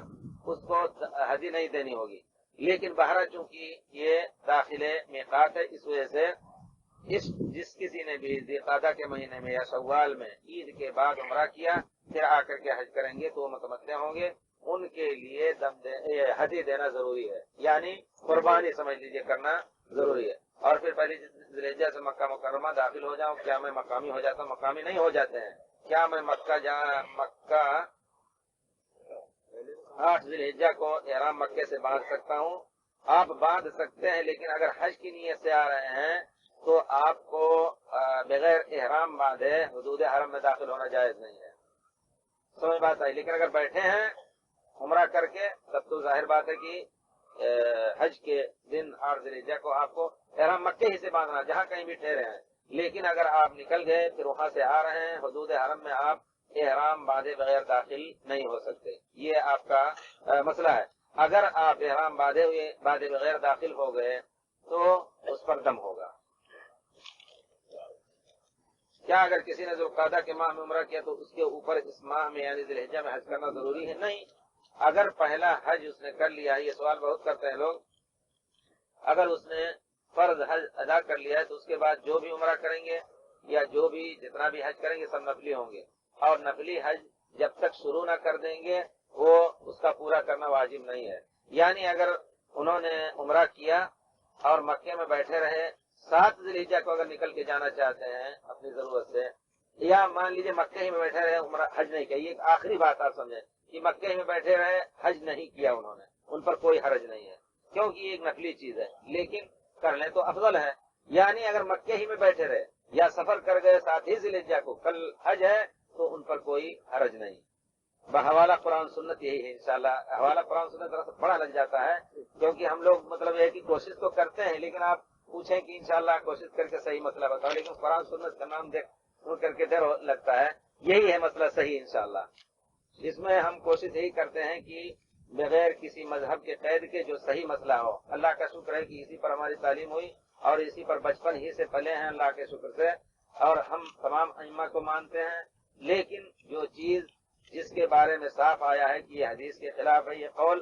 اس کو ہدیہ نہیں دینی ہوگی۔ لیکن بہرحال چونکہ یہ داخل میقات ہے، اس وجہ سے جس کسی نے بھی ذوالقعدہ کے مہینے میں یا شوال میں عید کے بعد عمرہ کیا پھر آ کر کے حج کریں گے تو وہ متمتع ہوں گے، ان کے لیے ہدیہ دینا ضروری ہے، یعنی قربانی سمجھ لیجیے کرنا ضروری ہے۔ اور پھر پہلی ذی الحجہ سے مکہ مکرمہ داخل ہو جاؤں، کیا میں مقامی ہو جاتا ہوں؟ مقامی نہیں ہو جاتے ہیں، کیا میں مکہ 8 ذی الحجہ کو احرام مکے سے باندھ سکتا ہوں؟ آپ باندھ سکتے ہیں، لیکن اگر حج کی نیت سے آ رہے ہیں تو آپ کو بغیر احرام باندھے حدود حرم میں داخل ہونا جائز نہیں ہے، سمجھ بات آئی۔ لیکن اگر بیٹھے ہیں عمرہ کر کے تب تو ظاہر بات ہے کہ حج کے دن 8 ذی الحجہ کو آپ کو احرام مکے ہی سے باندھنا، جہاں کہیں بھی ٹھہرے ہیں۔ لیکن اگر آپ نکل گئے پھر وہاں سے آ رہے ہیں حدود حرم میں، آپ احرام باندھے بغیر داخل نہیں ہو سکتے، یہ آپ کا مسئلہ ہے۔ اگر آپ احرام باندھے بغیر داخل ہو گئے تو اس پر دم ہوگا۔ کیا اگر کسی نے ذوالقعدہ کے ماہ میں عمرہ کیا تو اس کے اوپر اس ماہ میں یعنی ذی الحجہ میں حج کرنا ضروری ہے؟ نہیں، اگر پہلا حج اس نے کر لیا ہے، یہ سوال بہت کرتے ہیں لوگ، اگر اس نے فرض حج ادا کر لیا ہے تو اس کے بعد جو بھی عمرہ کریں گے یا جو بھی جتنا بھی حج کریں گے سب نفلی ہوں گے، اور نفلی حج جب تک شروع نہ کر دیں گے وہ اس کا پورا کرنا واجب نہیں ہے۔ یعنی اگر انہوں نے عمرہ کیا اور مکے میں بیٹھے رہے، 7 ذی الحجہ کو اگر نکل کے جانا چاہتے ہیں اپنی ضرورت سے، یا مان لیجیے مکے ہی میں بیٹھے رہے عمرہ حج نہیں کیا، یہ آخری بات آپ سمجھیں کہ مکے ہی میں بیٹھے رہے حج نہیں کیا انہوں نے، ان پر کوئی حرج نہیں ہے کیونکہ یہ ایک نفلی چیز ہے، لیکن کر لیں تو افضل ہے۔ یعنی اگر مکے ہی میں بیٹھے رہے یا سفر کر گئے 7 ذی الحجہ کو، کل حج ہے تو ان پر کوئی حرج نہیں۔ بحوالہ قرآن سنت یہی ہے انشاءاللہ۔ حوالہ قرآن سنت ذرا بڑا لگ جاتا ہے کیونکہ ہم لوگ مطلب یہ ہے کہ کوشش تو کرتے ہیں، لیکن آپ پوچھیں کہ انشاءاللہ کوشش کر کے صحیح مسئلہ بتاؤ، لیکن قرآن سنت کا نام دیکھ کر کے ڈر لگتا ہے، یہی ہے مسئلہ صحیح انشاءاللہ۔ اس میں ہم کوشش یہی کرتے ہیں کہ بغیر کسی مذہب کے قید کے جو صحیح مسئلہ ہو، اللہ کا شکر ہے کہ اسی پر ہماری تعلیم ہوئی اور اسی پر بچپن ہی سے پلے ہیں اللہ کے شکر سے، اور ہم تمام ائمہ کو مانتے ہیں۔ لیکن جو چیز جس کے بارے میں صاف آیا ہے کہ یہ حدیث کے خلاف ہے، یہ قول،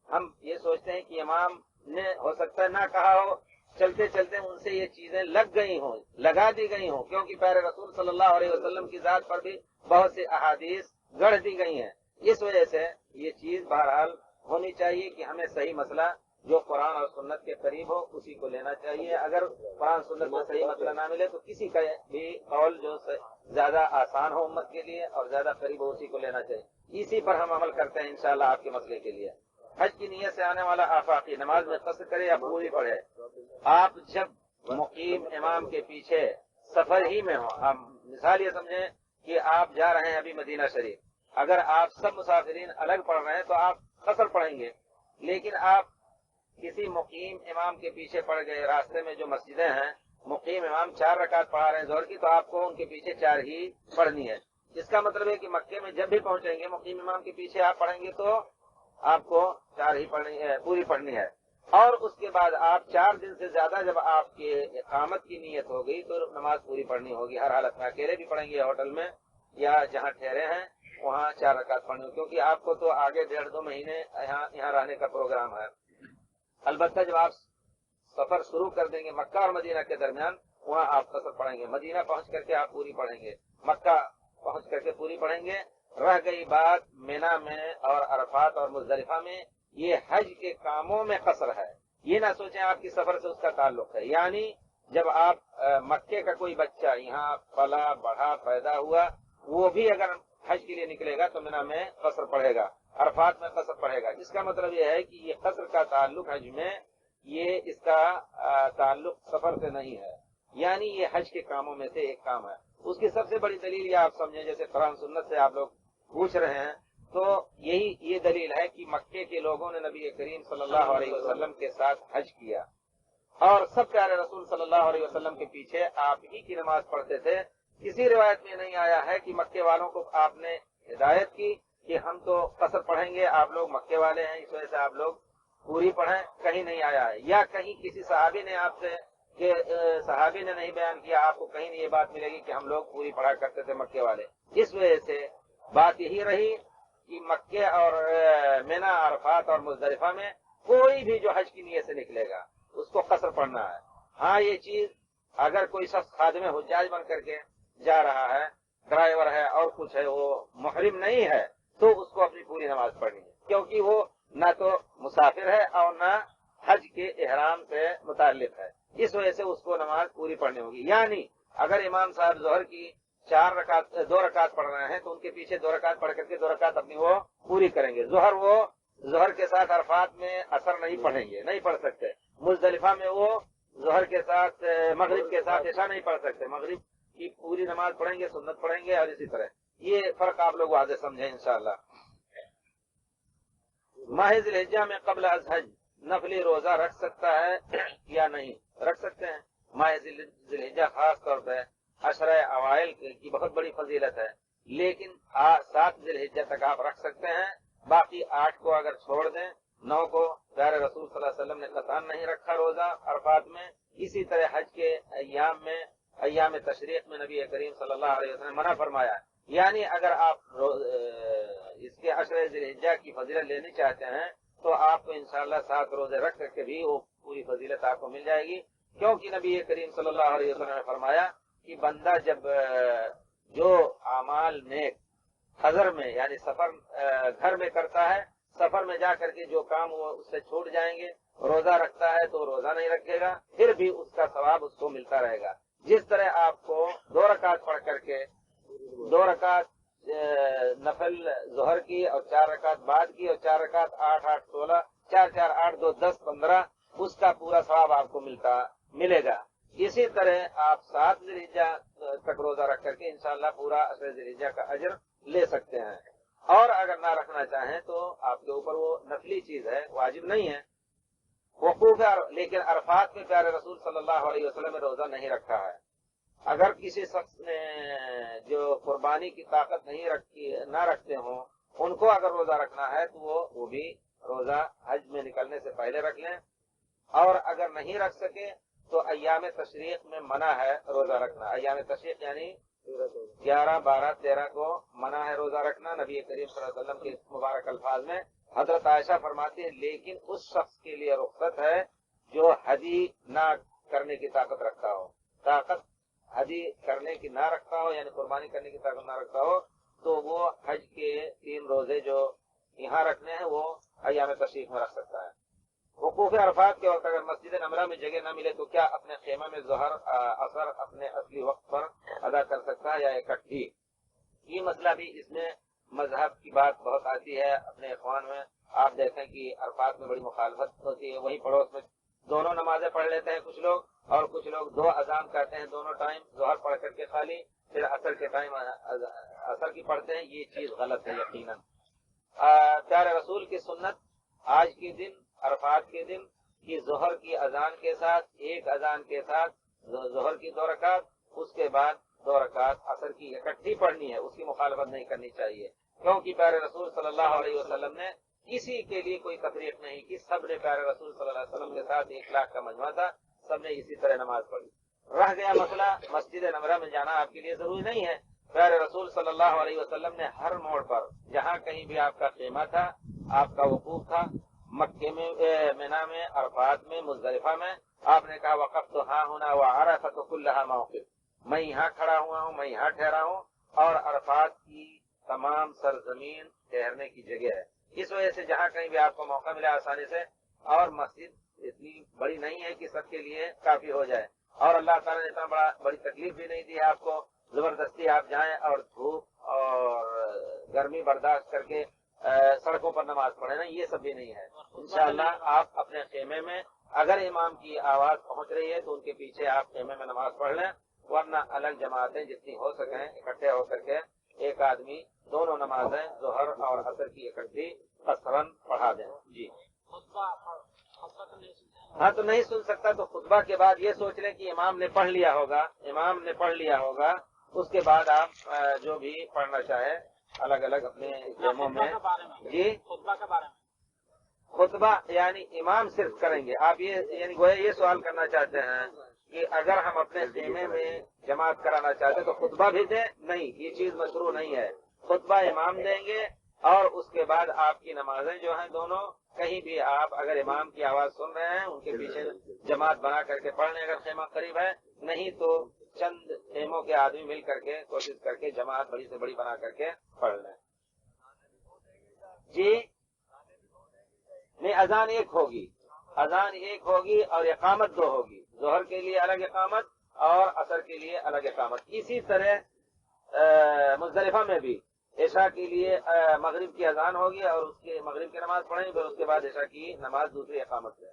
ہم یہ سوچتے ہیں کہ امام نے ہو سکتا ہے نہ کہا ہو، چلتے چلتے ان سے یہ چیزیں لگ گئی ہوں، لگا دی گئی ہوں، کیونکہ پیارے رسول صلی اللہ علیہ وسلم کی ذات پر بھی بہت سی احادیث گڑھ دی گئی ہیں۔ اس وجہ سے یہ چیز بہرحال ہونی چاہیے کہ ہمیں صحیح مسئلہ جو قرآن اور سنت کے قریب ہو اسی کو لینا چاہیے۔ اگر قرآن سنت میں صحیح مسئلہ نہ ملے تو کسی کا بھی قول جو زیادہ آسان ہو امت کے لیے اور زیادہ قریب ہو اسی کو لینا چاہیے۔ اسی پر ہم عمل کرتے ہیں انشاءاللہ آپ کے مسئلے کے لیے۔ حج کی نیت سے آنے والا آفاقی نماز میں قصر کرے یا پوری پڑھے؟ آپ جب مقیم امام کے پیچھے سفر ہی میں ہو، آپ مثال یہ سمجھیں کہ آپ جا رہے ہیں ابھی مدینہ شریف، اگر آپ سب مسافرین الگ پڑھ رہے ہیں تو آپ قصر پڑھیں گے، لیکن آپ کسی مقیم امام کے پیچھے پڑ گئے، راستے میں جو مسجدیں ہیں مقیم امام 4 رکعت پڑھا رہے ہیں ظہر کی، تو آپ کو ان کے پیچھے 4 ہی پڑھنی ہے۔ اس کا مطلب ہے کہ مکے میں جب بھی پہنچیں گے مقیم امام کے پیچھے آپ پڑھیں گے تو آپ کو 4 ہی پوری پڑھنی ہے، اور اس کے بعد آپ 4 دن سے زیادہ جب آپ کے اقامت کی نیت ہو گئی تو نماز پوری پڑھنی ہوگی، ہر حالت میں، اکیلے بھی پڑھیں گے ہوٹل میں یا جہاں ٹھہرے ہیں وہاں 4 رکعت پڑھنی ہوگی، کیونکہ آپ کو تو آگے 1.5-2 مہینے یہاں رہنے کا پروگرام ہے۔ البتہ جب آپ سفر شروع کر دیں گے مکہ اور مدینہ کے درمیان، وہاں آپ قصر پڑھیں گے، مدینہ پہنچ کر کے آپ پوری پڑھیں گے، مکہ پہنچ کر کے پوری پڑھیں گے۔ رہ گئی بات مینا میں اور عرفات اور مزدلفہ میں، یہ حج کے کاموں میں قصر ہے، یہ نہ سوچیں آپ کی سفر سے اس کا تعلق ہے۔ یعنی جب آپ مکے کا کوئی بچہ یہاں پلا بڑھا پیدا ہوا، وہ بھی اگر حج کے لیے نکلے گا تو مینا میں قصر پڑھے گا، عرفات میں قصر پڑھے گا۔ اس کا مطلب یہ ہے کہ یہ قصر کا تعلق حج میں، یہ اس کا تعلق سفر سے نہیں ہے، یعنی یہ حج کے کاموں میں سے ایک کام ہے۔ اس کی سب سے بڑی دلیل یہ آپ سمجھیں، جیسے قرآن سنت سے آپ لوگ پوچھ رہے ہیں تو یہ دلیل ہے کہ مکے کے لوگوں نے نبی کریم صلی اللہ علیہ وسلم کے ساتھ حج کیا، اور سب پیارے رسول صلی اللہ علیہ وسلم کے پیچھے آپ ہی کی نماز پڑھتے تھے. کسی روایت میں نہیں آیا ہے کہ مکے والوں کو آپ نے ہدایت کی کہ ہم تو قصر پڑھیں گے, آپ لوگ مکے والے ہیں اس وجہ سے آپ لوگ پوری پڑھیں, کہیں نہیں آیا ہے. یا کہیں کسی صحابی نے آپ سے کہ صحابی نے نہیں بیان کیا, آپ کو کہیں نہیں یہ بات ملے گی کہ ہم لوگ پوری پڑھا کرتے تھے مکے والے. اس وجہ سے بات یہی رہی کہ مکے اور مینا, عرفات اور مزدلفہ میں کوئی بھی جو حج کی نیت سے نکلے گا اس کو قصر پڑھنا ہے. ہاں یہ چیز اگر کوئی شخص خادم حجاج بن کر کے جا رہا ہے, ڈرائیور ہے اور کچھ ہے, وہ محرم نہیں ہے, تو اس کو اپنی پوری نماز پڑھنی ہے, کیونکہ وہ نہ تو مسافر ہے اور نہ حج کے احرام سے متعلق ہے. اس وجہ سے اس کو نماز پوری پڑھنی ہوگی. یعنی اگر امام صاحب ظہر کی 2 رکعت پڑھ رہے ہیں تو ان کے پیچھے 2 رکعت پڑھ کر کے 2 رکعت اپنی وہ پوری کریں گے. ظہر کے ساتھ عرفات میں اثر نہیں پڑھیں گے, نہیں پڑھ سکتے. مزدلفہ میں وہ ظہر کے ساتھ مغرب کے ساتھ عشاء نہیں پڑھ سکتے, مغرب کی پوری نماز پڑھیں گے, سنت پڑھیں گے. اور اسی طرح یہ فرق آپ لوگ واضح سمجھیں انشاءاللہ. ماہ ذی الحجہ میں قبل از حج نفلی روزہ رکھ سکتا ہے یا نہیں؟ رکھ سکتے ہیں. ماہ ذی الحجہ خاص طور پہ عشرہ اوائل کی بہت بڑی فضیلت ہے, لیکن 7 ذی الحجہ تک آپ رکھ سکتے ہیں. باقی 8 کو اگر چھوڑ دیں, 9 کو پیارے رسول صلی اللہ علیہ وسلم نے قطعاً نہیں رکھا روزہ عرفات میں. اسی طرح حج کے ایام میں, ایام تشریق میں نبی کریم صلی اللہ علیہ وسلم نے منع فرمایا. یعنی اگر آپ اس کے عشرہ ذی الحجہ کی فضیلت لینی چاہتے ہیں تو آپ کو انشاءاللہ 7 روزے رکھ کر کے بھی وہ پوری فضیلت آپ کو مل جائے گی, کیونکہ نبی کریم صلی اللہ علیہ وسلم نے فرمایا کہ بندہ جب جو اعمال نیک حضر میں یعنی سفر گھر میں کرتا ہے, سفر میں جا کر کے جو کام وہ اس سے چھوٹ جائیں گے, روزہ رکھتا ہے تو روزہ نہیں رکھے گا, پھر بھی اس کا ثواب اس کو ملتا رہے گا. جس طرح آپ کو 2 رکعت پڑھ کر کے 2 رکعت نفل ظہر کی اور 4 رکعت بعد کی اور 4 رکعت 8 8 16 4 4 8 2 10 15 اس کا پورا ثواب آپ کو ملے گا. اسی طرح آپ 7 ذی الحجہ تک روزہ رکھ کر کے انشاءاللہ پورا 10 ذی الحجہ کا اجر لے سکتے ہیں. اور اگر نہ رکھنا چاہیں تو آپ کے اوپر وہ نفلی چیز ہے, واجب نہیں ہے. وقوف ہے, لیکن عرفات میں پیارے رسول صلی اللہ علیہ وسلم نے روزہ نہیں رکھا ہے. اگر کسی شخص نے جو قربانی کی طاقت نہ رکھتے ہوں, ان کو اگر روزہ رکھنا ہے تو وہ بھی روزہ حج میں نکلنے سے پہلے رکھ لیں. اور اگر نہیں رکھ سکے تو ایام تشریق میں منع ہے روزہ رکھنا. ایام تشریق یعنی 11 12 13 کو منع ہے روزہ رکھنا. نبی کریم صلی اللہ علیہ وسلم کے مبارک الفاظ میں حضرت عائشہ فرماتی ہے لیکن اس شخص کے لیے رخصت ہے جو حجی نہ کرنے کی طاقت رکھتا ہو. حجی کرنے کی نہ رکھتا ہو یعنی قربانی کرنے کی طاقت نہ رکھتا ہو تو وہ حج کے 3 روزے جو یہاں رکھنے ہیں وہ ایام تشریق میں رکھ سکتا ہے. وقوف عرفات کے وقت اگر مسجد نمرہ میں جگہ نہ ملے تو کیا اپنے خیمہ میں ظہر اثر اپنے اصلی وقت پر ادا کر سکتا ہے یا اکٹھی؟ یہ مسئلہ بھی اس میں مذہب کی بات بہت آتی ہے. اپنے اخوان میں آپ دیکھیں کہ عرفات میں بڑی مخالفت ہوتی ہے. وہیں پڑوس میں دونوں نمازیں پڑھ لیتے ہیں کچھ لوگ, اور کچھ لوگ 2 اذان کہتے ہیں دونوں ٹائم, ظہر پڑھ کر کے خالی, پھر عصر کے ٹائم عصر کی پڑھتے ہیں. یہ چیز غلط ہے یقیناً. پیارے رسول کی سنت آج کے دن عرفات کے دن کی ظہر کی اذان کے ساتھ, ایک اذان کے ساتھ ظہر کی 2 رکعت, اس کے بعد 2 رکعت عصر کی اکٹھی پڑھنی ہے. اس کی مخالفت نہیں کرنی چاہیے, کیونکہ پیارے رسول صلی اللہ علیہ وسلم نے کسی کے لیے کوئی تفریق نہیں کی. سب نے پیارے رسول صلی اللہ علیہ وسلم کے ساتھ 1 لاکھ کا مجمع تھا, سب نے اسی طرح نماز پڑھی. رہ گیا مسئلہ مسجد نمرہ میں جانا آپ کے لیے ضروری نہیں ہے. پیارے رسول صلی اللہ علیہ وسلم نے ہر موڑ پر جہاں کہیں بھی آپ کا خیمہ تھا, آپ کا وقوف تھا, مکے میں, مینا میں, عرفات میں, مزدلفہ میں, آپ نے کہا وقفت ہاں ہونا وعرفۃ کلھا موقف, میں یہاں کھڑا ہوا ہوں, میں یہاں ٹھہرا ہوں. اور عرفات کی تمام سرزمین ٹھہرنے کی جگہ ہے. اس وجہ سے جہاں کہیں بھی آپ کو موقع ملا آسانی سے, اور مسجد اتنی بڑی نہیں ہے کہ سب کے لیے کافی ہو جائے, اور اللہ تعالیٰ نے اتنا بڑی تکلیف بھی نہیں دی ہے آپ کو زبردستی آپ جائیں اور دھوپ اور گرمی برداشت کر کے سڑکوں پر نماز پڑھے نا, یہ سب بھی نہیں ہے. انشاءاللہ آپ اپنے خیمے میں اگر امام کی آواز پہنچ رہی ہے تو ان کے پیچھے آپ خیمے میں نماز پڑھ لیں, ورنہ الگ جماعتیں جتنی ہو سکیں اکٹھے ہو کر کے ایک آدمی دونوں نمازیں ظہر اور عصر کی اکٹھی قصراً پڑھا دیں. جی. ہاں تو نہیں سن سکتا تو خطبہ کے بعد یہ سوچ لیں کہ امام نے پڑھ لیا ہوگا، اس کے بعد آپ جو بھی پڑھنا چاہے الگ الگ اپنے جمعوں میں. جی خطبہ کے بارے میں خطبہ یعنی امام صرف کریں گے. آپ یعنی گویا یہ سوال کرنا چاہتے ہیں کہ اگر ہم اپنے خیمے میں جماعت کرانا چاہتے تو خطبہ بھی دیں؟ نہیں، یہ چیز مشروع نہیں ہے. خطبہ امام دیں گے اور اس کے بعد آپ کی نمازیں جو ہیں دونوں کہیں بھی آپ اگر امام کی آواز سن رہے ہیں ان کے پیچھے جماعت بنا کر کے پڑھ لیں اگر خیمہ قریب ہے، نہیں تو چند خیموں کے آدمی مل کر کے کوشش کر کے جماعت بڑی سے بڑی بنا کر کے پڑھ لیں. جی نہیں، اذان ایک ہوگی اور اقامت 2 ہوگی. ظہر کے لیے الگ اقامت اور عصر کے لیے الگ اقامت. اسی طرح مزدلفہ میں بھی عشاء کے لیے مغرب کی اذان ہوگی اور اس کے مغرب کی نماز پڑھیں گے، پھر اس کے بعد عشاء کی نماز دوسری اقامت ہے.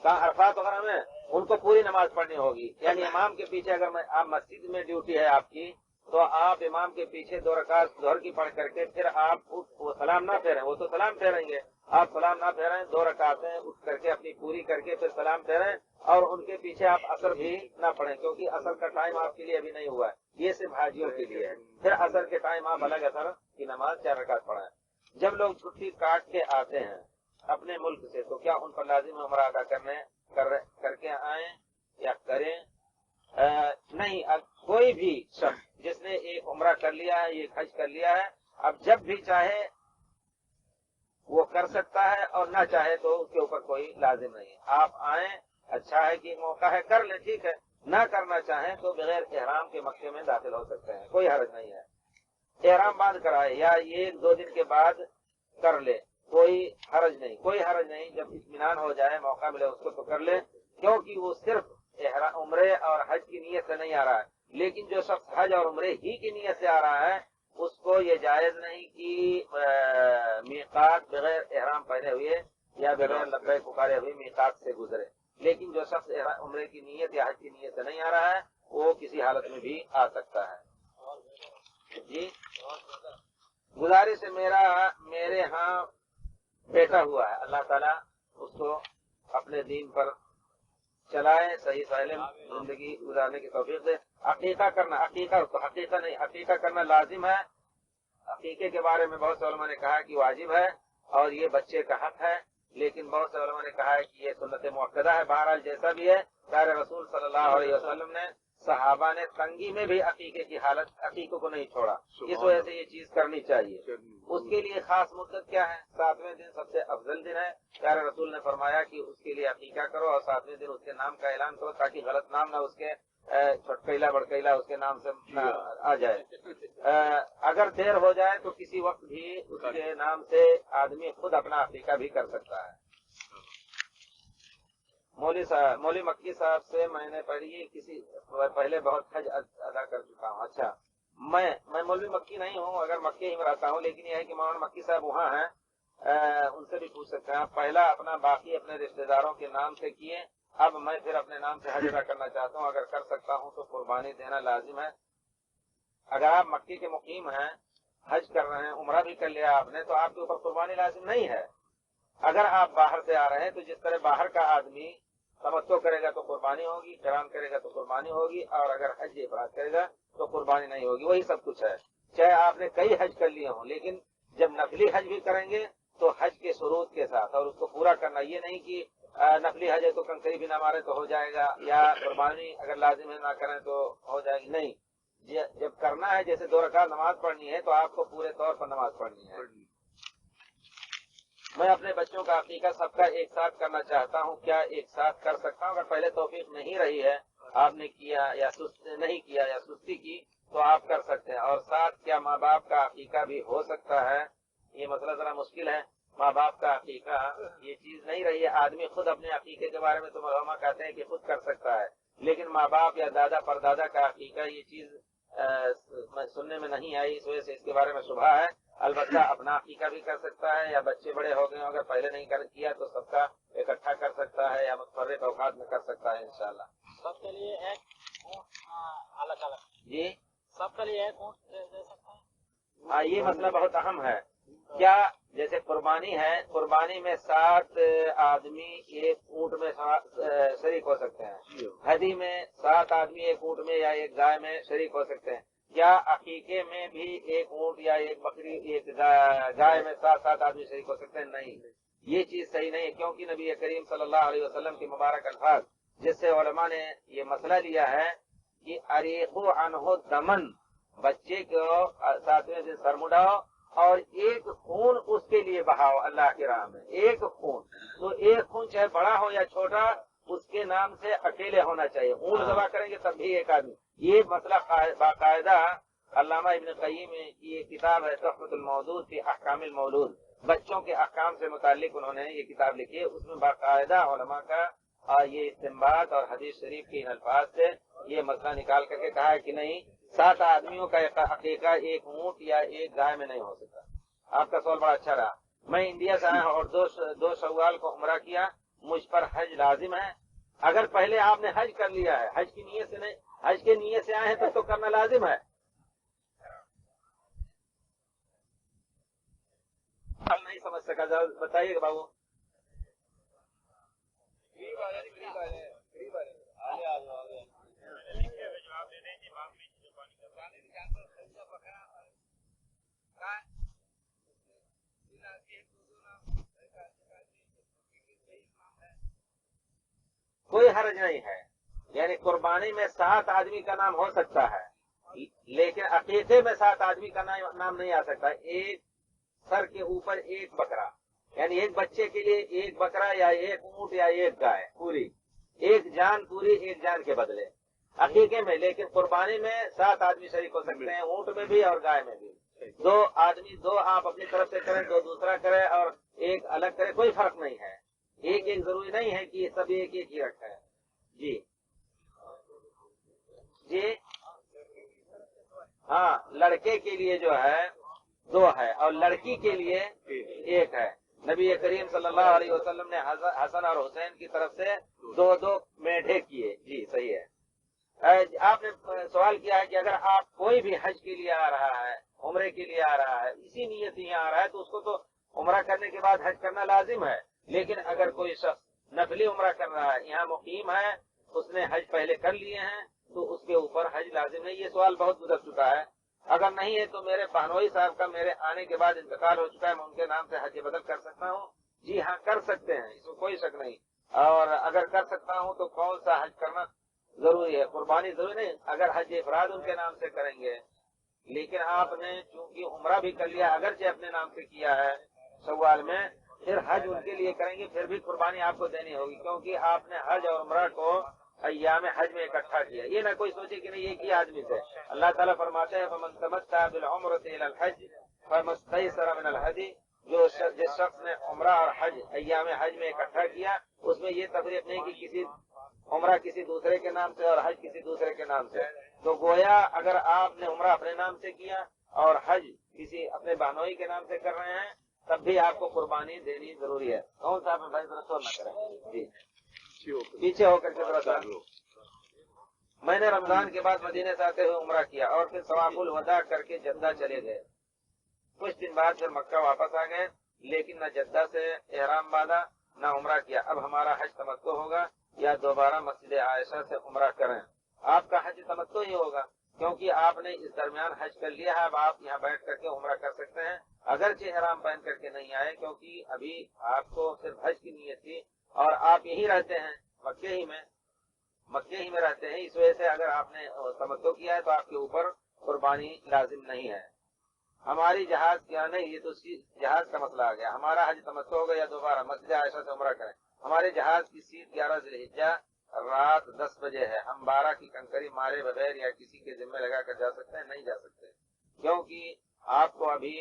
عرفات وغیرہ میں ان کو پوری نماز پڑھنی ہوگی. یعنی امام کے پیچھے اگر آپ مسجد میں ڈیوٹی ہے آپ کی تو آپ امام کے پیچھے 2 رکعت ظہر کی پڑھ کر کے پھر آپ وہ سلام نہ پھیریں، وہ تو سلام پھیریں گے، آپ سلام نہ پھیریں، 2 رکعتیں اٹھ کر کے اپنی پوری کر کے پھر سلام پھیریں اور ان کے پیچھے آپ عصر بھی نہ پڑھیں کیونکہ عصر کا ٹائم آپ کے لیے ابھی نہیں ہوا ہے، یہ صرف حاجیوں کے لیے ہے. پھر عصر کے ٹائم آپ الگ عصر کی نماز 4 رکعت پڑھیں. جب لوگ چھٹی کاٹ کے آتے ہیں اپنے ملک سے تو کیا ان پر لازم عمرہ ادا کر کے آئیں یا کریں؟ نہیں، کوئی بھی شخص جس نے ایک عمرہ کر لیا ہے، ایک حج کر لیا ہے، اب جب بھی چاہے وہ کر سکتا ہے اور نہ چاہے تو اس کے اوپر کوئی لازم نہیں ہے. آپ آئیں، اچھا ہے کہ موقع ہے کر لیں، ٹھیک ہے. نہ کرنا چاہیں تو بغیر احرام کے مکے میں داخل ہو سکتے ہیں، کوئی حرج نہیں ہے. احرام باندھ کر آئے یا 1-2 دن کے بعد کر لے، کوئی حرج نہیں. جب اطمینان ہو جائے موقع ملے اس کو تو کر لے کیونکہ وہ صرف عمرے اور حج کی نیت سے نہیں آ رہا ہے. لیکن جو شخص حج اور عمرے ہی کی نیت سے آ رہا ہے اس کو یہ جائز نہیں کہ میقات بغیر احرام پہنے ہوئے یا بغیر لبیک پکارے ہوئے میقات سے گزرے. لیکن جو شخص عمرے کی نیت یا حج کی نیت سے نہیں آ رہا ہے وہ کسی حالت میں بھی آ سکتا ہے. جی گزارش ہے میرے ہاں بیٹا ہوا ہے، اللہ تعالیٰ اس کو اپنے دین پر چلائے، صحیح سالم زندگی گزارنے کی توفیق دے. عقیقہ کرنا لازم ہے. عقیقے کے بارے میں بہت سے علماء نے کہا کہ واجب ہے اور یہ بچے کا حق ہے، لیکن بہت سے علماء نے کہا ہے کہ یہ سنت مؤکدہ ہے. بہرحال جیسا بھی ہے، پیارے رسول صلی اللہ علیہ وسلم نے صحابہ نے تنگی میں بھی عقیقوں کو نہیں چھوڑا، اس وجہ سے یہ چیز کرنی چاہیے. اس کے لیے خاص مدت کیا ہے؟ 7ویں دن سب سے افضل دن ہے. پیارے رسول نے فرمایا کہ اس کے لیے عقیقہ کرو اور 7ویں دن اس کے نام کا اعلان کرو تاکہ غلط نام نہ اس کے چھٹکیلا بڑکیلا اس کے نام سے آ جائے. اگر دیر ہو جائے تو کسی وقت بھی اس کے نام سے آدمی خود اپنا عقیقہ بھی کر سکتا ہے. مولوی مکی صاحب سے میں نے پہلے بہت حج ادا کر چکا ہوں. اچھا، میں مولوی مکی نہیں ہوں، اگر مکے ہی میں رہتا ہوں، لیکن یہ ہے کہ مولانا مکی صاحب وہاں ہیں، ان سے بھی پوچھ سکتے ہیں. پہلا اپنا باقی اپنے رشتہ داروں کے نام سے کیے، اب میں پھر اپنے نام سے حج ادا کرنا چاہتا ہوں. اگر کر سکتا ہوں تو قربانی دینا لازم ہے. اگر آپ مکی کے مقیم ہیں، حج کر رہے ہیں، عمرہ بھی کر لیا آپ نے، تو آپ کے اوپر قربانی لازم نہیں ہے. اگر آپ باہر سے آ رہے ہیں تو جس طرح باہر کا آدمی تمتع کرے گا تو قربانی ہوگی، قران کرے گا تو قربانی ہوگی، اور اگر حج افراد کرے گا تو قربانی نہیں ہوگی. وہی سب کچھ ہے. چاہے آپ نے کئی حج کر لیے ہوں، لیکن جب نفلی حج بھی کریں گے تو حج کے شروط کے ساتھ اور اس کو پورا کرنا. یہ نہیں کہ نفلی حج ہے تو کنکری بھی نہ مارے تو ہو جائے گا، یا قربانی اگر لازم ہے نہ کریں تو ہو جائے گی. نہیں، جب کرنا ہے جیسے 2 رکعت نماز پڑھنی ہے تو آپ کو پورے طور پر نماز پڑھنی ہے. میں اپنے بچوں کا عقیقہ سب کا ایک ساتھ کرنا چاہتا ہوں، کیا ایک ساتھ کر سکتا ہوں؟ اگر پہلے توفیق نہیں رہی ہے، آپ نے کیا یا نہیں کیا یا سستی کی تو آپ کر سکتے ہیں. اور ساتھ کیا ماں باپ کا عقیقہ بھی ہو سکتا ہے؟ یہ مسئلہ ذرا مشکل ہے. ماں باپ کا عقیقہ یہ چیز نہیں رہی ہے. آدمی خود اپنے عقیقے کے بارے میں تو علماء کہتے ہیں کہ خود کر سکتا ہے، لیکن ماں باپ یا دادا پردادا کا عقیقہ یہ چیز سننے میں نہیں آئی، اس وجہ سے اس کے بارے میں شبہ ہے. البتہ اپنا عقیقہ بھی کر سکتا ہے، یا بچے بڑے ہو گئے اگر پہلے نہیں کیا تو سب کا اکٹھا کر سکتا ہے یا متفرق اوقات میں کر سکتا ہے انشاءاللہ. سب کے لیے ایک الگ الگ. جی سب کے لیے ایک دے سکتا ہے. ہاں، یہ مسئلہ بہت اہم ہے. کیا جیسے قربانی ہے، قربانی میں 7 آدمی ایک اونٹ میں شریک ہو سکتے ہیں، ہدی میں 7 آدمی ایک اونٹ میں یا ایک گائے میں شریک ہو سکتے ہیں. کیا عقیقے میں بھی ایک اونٹ یا ایک بکری ایک گائے میں 7 آدمی شریک ہو سکتے ہیں؟ نہیں، یہ چیز صحیح نہیں ہے، کیونکہ نبی کریم صلی اللہ علیہ وسلم کی مبارک الفاظ جس سے علماء نے یہ مسئلہ لیا ہے کہ اریقو عنہ دمن، بچے کو 7ویں دن سر مڈاؤ اور ایک خون اس کے لیے بہاؤ اللہ کی راہ میں، ایک خون. تو ایک خون چاہے بڑا ہو یا چھوٹا اس کے نام سے اکیلے ہونا چاہیے. اونٹ ذبح کریں گے تب بھی ایک آدمی. یہ مسئلہ باقاعدہ علامہ ابن قیم کی یہ کتاب ہے تحفۃ المولود فی احکام المولود، بچوں کے احکام سے متعلق انہوں نے یہ کتاب لکھی ہے. اس میں باقاعدہ علماء کا یہ استنباط اور حدیث شریف کے ان الفاظ سے یہ مسئلہ نکال کر کے کہا ہے کہ نہیں، 7 آدمیوں کا عقیقہ ایک اونٹ یا ایک گائے میں نہیں ہو سکتا. آپ کا سوال بڑا اچھا رہا. میں انڈیا سے آیا ہوں اور 2 شوال کو عمرہ کیا، مجھ پر حج لازم ہے؟ اگر پہلے آپ نے حج کر لیا ہے، حج کی نیت سے نہیں، حج کے نیت سے آئے ہیں تب تو کرنا لازم ہے. نہیں سمجھ سکا، بتائیے گا بابو. کوئی حرج نہیں ہے، یعنی قربانی میں 7 آدمی کا نام ہو سکتا ہے لیکن عقیقے میں 7 آدمی کا نام نہیں آ سکتا. ایک سر کے اوپر ایک بکرا، یعنی ایک بچے کے لیے ایک بکرا یا ایک اونٹ یا ایک گائے، پوری ایک جان، پوری ایک جان کے بدلے عقیقے میں. لیکن قربانی میں 7 آدمی شریک ہو سکتے ہیں، اونٹ میں بھی اور گائے میں بھی. 2 آدمی، 2 آپ اپنی طرف سے کریں، 2 دوسرا کرے اور ایک الگ کرے، کوئی فرق نہیں ہے. ایک ضروری نہیں ہے کہ سب ایک ہی رکھا ہے. جی جی ہاں، لڑکے کے لیے جو ہے 2 ہے اور لڑکی کے لیے 1 ہے. نبی کریم صلی اللہ علیہ وسلم نے حسن اور حسین کی طرف سے 2 میڈھے کیے. جی صحیح ہے. آپ نے سوال کیا ہے کہ اگر آپ کوئی بھی حج کے لیے آ رہا ہے، عمرے کے لیے آ رہا ہے، اسی نیت سے یہاں آ رہا ہے تو اس کو تو عمرہ کرنے کے بعد حج کرنا لازم ہے. لیکن اگر کوئی شخص نفلی عمرہ کر رہا ہے، یہاں مقیم ہے، اس نے حج پہلے کر لیے ہیں تو اس کے اوپر حج لازم نہیں. یہ سوال بہت گزر چکا ہے. اگر نہیں ہے تو میرے بہنوئی صاحب کا میرے آنے کے بعد انتقال ہو چکا ہے، میں ان کے نام سے حج بدل کر سکتا ہوں. جی ہاں کر سکتے ہیں، اس میں کوئی شک نہیں. اور اگر کر سکتا ہوں تو کون سا حج کرنا ضروری ہے؟ قربانی ضروری نہیں. اگر حج افراد ان کے نام سے کریں گے، لیکن آپ نے چونکہ عمرہ بھی کر لیا، اگرچہ اپنے نام سے کیا ہے شوال میں، پھر حج ان کے لیے کریں گے، پھر بھی قربانی آپ کو دینی ہوگی، کیونکہ آپ نے حج اور عمرہ کو ایام حج میں اکٹھا کیا. یہ نہ کوئی سوچے کہ نہیں ایک ہی آدمی سے. اللہ تعالیٰ فرماتے ہیں فمن تمتع بالعمرۃ الی الحج فما استیسر من الہدی، جس شخص نے عمرہ اور حج ایام حج میں اکٹھا کیا، اس میں یہ تفریق نہیں کہ کسی عمرہ کسی دوسرے کے نام سے اور حج کسی دوسرے کے نام سے. تو گویا اگر آپ نے عمرہ اپنے نام سے کیا اور حج کسی اپنے بہنوئی کے نام سے کر رہے ہیں تب بھی آپ کو قربانی دینی ضروری ہے. کون سا آپ بھائی شور نہ کریں. جی پیچھے ہو کر کے ذرا. میں نے رمضان کے بعد مدینے سے آتے ہوئے عمرہ کیا اور پھر طواف الوداع کر کے جدہ چلے گئے. کچھ دن بعد پھر مکہ واپس آ گئے، لیکن نہ جدہ سے احرام باندھا نہ عمرہ کیا. اب ہمارا حج تمتع ہوگا یا دوبارہ مسجد عائشہ سے عمرہ کریں؟ آپ کا حج تمتع ہی ہوگا، کیونکہ آپ نے اس درمیان حج کر لیا ہے. اب آپ یہاں بیٹھ کر کے عمرہ کر سکتے ہیں، اگرچہ احرام پہن کر کے نہیں آئے، کیونکہ ابھی آپ کو صرف حج کی نیت تھی اور آپ یہیں رہتے ہیں، مکے ہی میں رہتے ہیں. اس وجہ سے اگر آپ نے تمتع کیا ہے تو آپ کے اوپر قربانی لازم نہیں ہے. ہماری جہاز کیا نہیں، یہ تو جہاز کا مسئلہ آ گیا. ہمارا حج تمتع ہوگا یا دوبارہ مسجد عائشہ سے عمرہ کریں؟ ہمارے جہاز کی سیٹ 11 ذی الحجہ رات 10 بجے ہے. ہم 12 کی کنکری مارے بغیر یا کسی کے ذمہ لگا کر جا سکتے ہیں؟ نہیں جا سکتے، کیونکہ آپ کو ابھی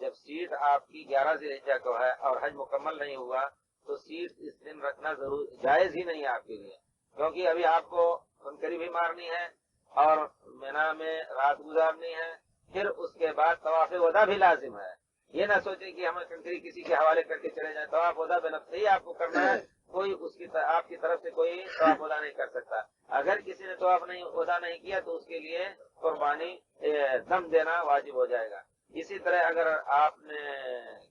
جب سیٹ آپ کی 11 ذی الحجہ کو ہے اور حج مکمل نہیں ہوا تو سیٹ اس دن رکھنا ضرور جائز ہی نہیں ہے آپ کے لیے، کیونکہ ابھی آپ کو کنکری بھی مارنی ہے اور مینا میں رات گزارنی ہے، پھر اس کے بعد طواف وداع بھی لازم ہے. یہ نہ سوچیں کہ ہمیں کنکری کسی کے حوالے کر کے چلے جائیں. طواف وداع بنفسہ ہی آپ کو کرنا ہے، کوئی آپ کی طرف سے کوئی طواف وداع نہیں کر سکتا. اگر کسی نے طواف وداع نہیں کیا تو اس کے لیے قربانی دم دینا واجب ہو جائے گا. اسی طرح اگر آپ نے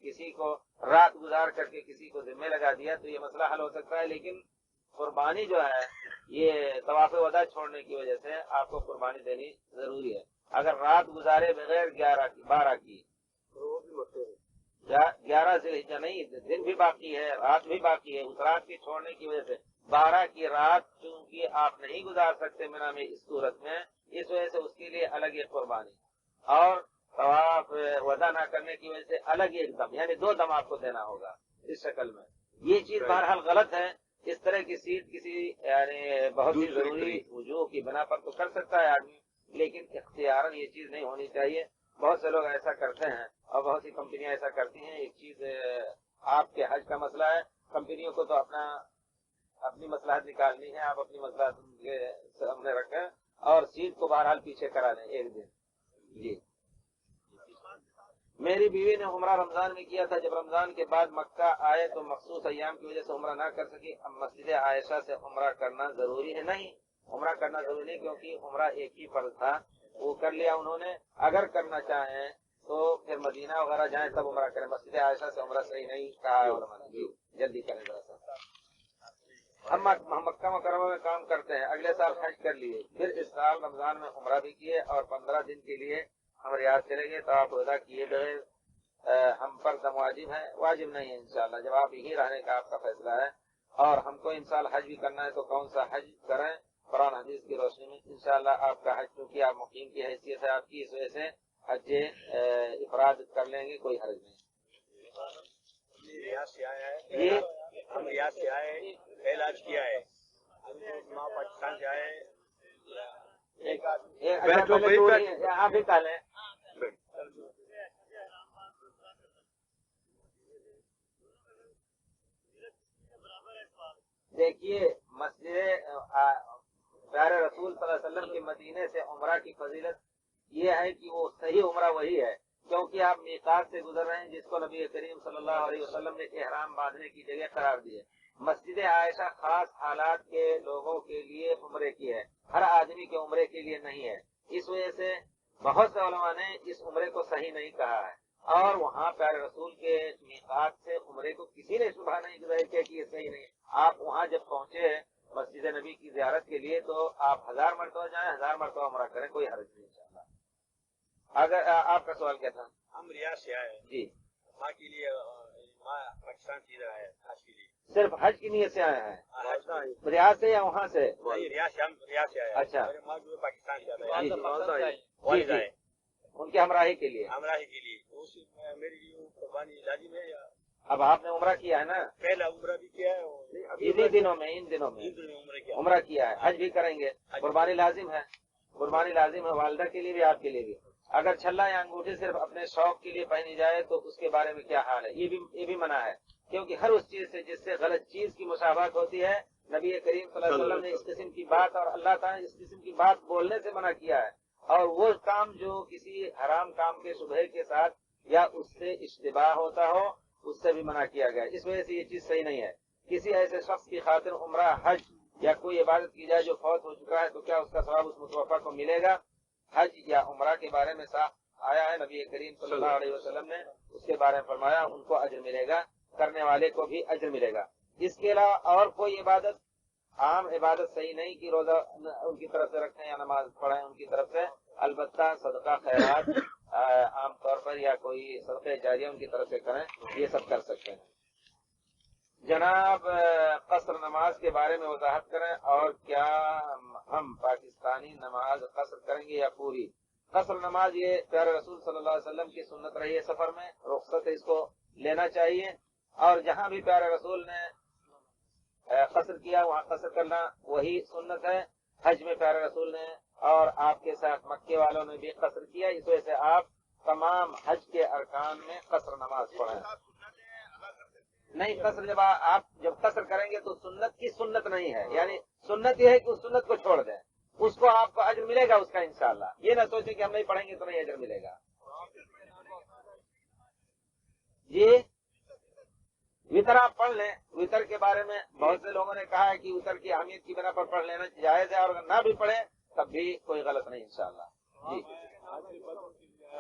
کسی کو رات گزار کر کے کسی کو ذمہ لگا دیا تو یہ مسئلہ حل ہو سکتا ہے، لیکن قربانی جو ہے یہ طواف وداع چھوڑنے کی وجہ سے آپ کو قربانی دینی ضروری ہے۔ اگر رات گزارے بغیر 12 کی، 11 سے نہیں، دن بھی باقی ہے، رات بھی باقی ہے، اس رات کی چھوڑنے کی وجہ سے 12 کی رات چونکہ آپ نہیں گزار سکتے مینا میں اس صورت میں، اس وجہ سے اس کے لیے الگ ایک قربانی، اور طواف وضع نہ کرنے کی وجہ سے الگ ایک دم، یعنی 2 دم آپ کو دینا ہوگا اس شکل میں۔ یہ چیز بہرحال غلط ہے۔ اس طرح کی سیٹ کسی یعنی بہت ہی ضروری وجوہ کی بنا پر تو کر سکتا ہے آدمی، لیکن اختیاراً یہ چیز نہیں ہونی چاہیے۔ بہت سے لوگ ایسا کرتے ہیں اور بہت سی کمپنیاں ایسا کرتی ہیں۔ ایک چیز آپ کے حج کا مسئلہ ہے، کمپنیوں کو تو اپنی مصلحت نکالنی ہے، آپ اپنی مصلحت کے سامنے رکھیں اور سیٹ کو بہرحال پیچھے کرا دیں ایک دن۔ جی، میری بیوی نے عمرہ رمضان میں کیا تھا، جب رمضان کے بعد مکہ آئے تو مخصوص ایام کی وجہ سے عمرہ نہ کر سکی، اب مسجد عائشہ سے عمرہ کرنا ضروری ہے؟ نہیں، عمرہ کرنا ضروری نہیں، کیونکہ عمرہ ایک ہی فرض تھا، وہ کر لیا انہوں نے۔ اگر کرنا چاہیں تو پھر مدینہ وغیرہ جائیں تب عمرہ کریں، مسجد عائشہ سے عمرہ صحیح نہیں کہا ہے علماء نے۔ جی جلدی کریں ذرا سا۔ ہم مکہ مکرمہ میں کام کرتے ہیں، اگلے سال حج کر لیے، پھر اس سال رمضان میں عمرہ بھی کیے اور 15 دن کے لیے ہم ریاض چلے گئے تو آپ ادا کیے بغیر ہم پر دم واجب ہے؟ واجب نہیں ہے انشاءاللہ، جب آپ یہی رہنے کا آپ کا فیصلہ ہے اور ہم کو انشاءاللہ حج بھی کرنا ہے تو کون سا حج کریں؟ قرآن حدیث کی روشنی میں انشاءاللہ آپ کا حج، چونکہ آپ مقیم کی حیثیت ہے آپ کی، اس وجہ سے حج افراد کر لیں گے، کوئی حرج نہیں۔ جی ہم ریاض سے آئے، علاج کیا ہے، پاکستان سے آئے، آپ ہی کہہ لیں۔ دیکھیے، مسجد پیارے رسول صلی اللہ علیہ وسلم کے مدینے سے عمرہ کی فضیلت یہ ہے کہ وہ صحیح عمرہ وہی ہے، کیونکہ آپ میقات سے گزر رہے ہیں جس کو نبی کریم صلی اللہ علیہ وسلم نے احرام باندھنے کی جگہ قرار دی ہے۔ مسجد عائشہ خاص حالات کے لوگوں کے لیے عمرے کی ہے، ہر آدمی کے عمرے کے لیے نہیں ہے، اس وجہ سے بہت سے علماء نے اس عمرے کو صحیح نہیں کہا ہے، اور وہاں پیارے رسول کے میقات سے عمرے کو کسی نے شبہ نہیں ظاہر کیا کہ یہ صحیح نہیں ہے۔ آپ وہاں جب پہنچے مسجد نبی کی زیارت کے لیے تو آپ 1000 مرتبہ جائیں، 1000 مرتبہ عمرہ کریں، کوئی حرج نہیں انشاءاللہ۔ اگر آپ کا سوال کیا تھا؟ ہم ریاض سے آئے جی، ماں کے لیے، ماں پاکستان سے ادھر آئے حج کے لیے، صرف حج کی نیت سے آئے ہیں؟ حج کا ریاض سے یا وہاں سے؟ ریاض سے، ہم ریاض سے آئے۔ اچھا، میرے ماں جو ہے پاکستان سے جی، آئے، جی، والد جی، آئے ان کے ہمراہی کے لیے۔ ہمراہی کے لیے، میری لیے قربانی لازم ہے۔ یا اب آپ نے عمرہ کیا ہے نا؟ پہلا عمرہ بھی کیا ہے، انہی دنوں میں، ان دنوں میں عمرہ کیا ہے، حج بھی کریں گے، قربانی لازم ہے، قربانی لازم ہے، والدہ کے لیے بھی آپ کے لیے بھی۔ اگر چھلا یا انگوٹھی صرف اپنے شوق کے لیے پہنی جائے تو اس کے بارے میں کیا حال ہے؟ یہ بھی منع ہے، کیونکہ ہر اس چیز سے جس سے غلط چیز کی مشابہت ہوتی ہے، نبی کریم صلی اللہ علیہ وسلم نے اس قسم کی بات اور اللہ تعالیٰ نے اس قسم کی بات بولنے سے منع کیا ہے، اور وہ کام جو کسی حرام کام کے شبہے کے ساتھ یا اس سے اشتباہ ہوتا ہو اس سے بھی منع کیا گیا، اس وجہ سے یہ چیز صحیح نہیں ہے۔ کسی ایسے شخص کی خاطر عمرہ، حج یا کوئی عبادت کی جائے جو فوت ہو چکا ہے تو کیا اس کا ثواب اس متوفہ کو ملے گا؟ حج یا عمرہ کے بارے میں صاف آیا ہے، نبی کریم صلی اللہ علیہ وسلم نے اس کے بارے میں فرمایا ان کو اجر ملے گا، کرنے والے کو بھی اجر ملے گا۔ اس کے علاوہ اور کوئی عبادت، عام عبادت صحیح نہیں کہ روزہ ان کی طرف سے رکھیں یا نماز پڑھیں ان کی طرف سے، البتہ صدقہ خیرات عام طور پر یا کوئی صدقہ جاریہ ان کی طرف سے کریں، یہ سب کر سکتے ہیں۔ جناب قصر نماز کے بارے میں وضاحت کریں، اور کیا ہم پاکستانی نماز قصر کریں گے یا پوری؟ قصر نماز یہ پیارے رسول صلی اللہ علیہ وسلم کی سنت رہی ہے، سفر میں رخصت ہے، اس کو لینا چاہیے، اور جہاں بھی پیارے رسول نے قصر کیا وہاں قصر کرنا وہی سنت ہے۔ حج میں پیارے رسول نے اور آپ کے ساتھ مکے والوں نے بھی قصر کیا، اس وجہ سے آپ تمام حج کے ارکان میں قصر نماز پڑھیں۔ نہیں، قصر جب قصر کریں گے تو سنت کی سنت نہیں ہے، یعنی سنت یہ ہے کہ اس سنت کو چھوڑ دیں، اس کو آپ کو اجر ملے گا اس کا انشاءاللہ، یہ نہ سوچیں کہ ہم نہیں پڑھیں گے تو نہیں اجر ملے گا۔ جی، وطر آپ پڑھ لیں، وطر کے بارے میں بہت سے لوگوں نے کہا ہے کہ وطر کی اہمیت کی بنا پر پڑھ لینا جائز ہے، اور اگر نہ بھی پڑھیں تب بھی کوئی غلط نہیں انشاءاللہ۔ جی،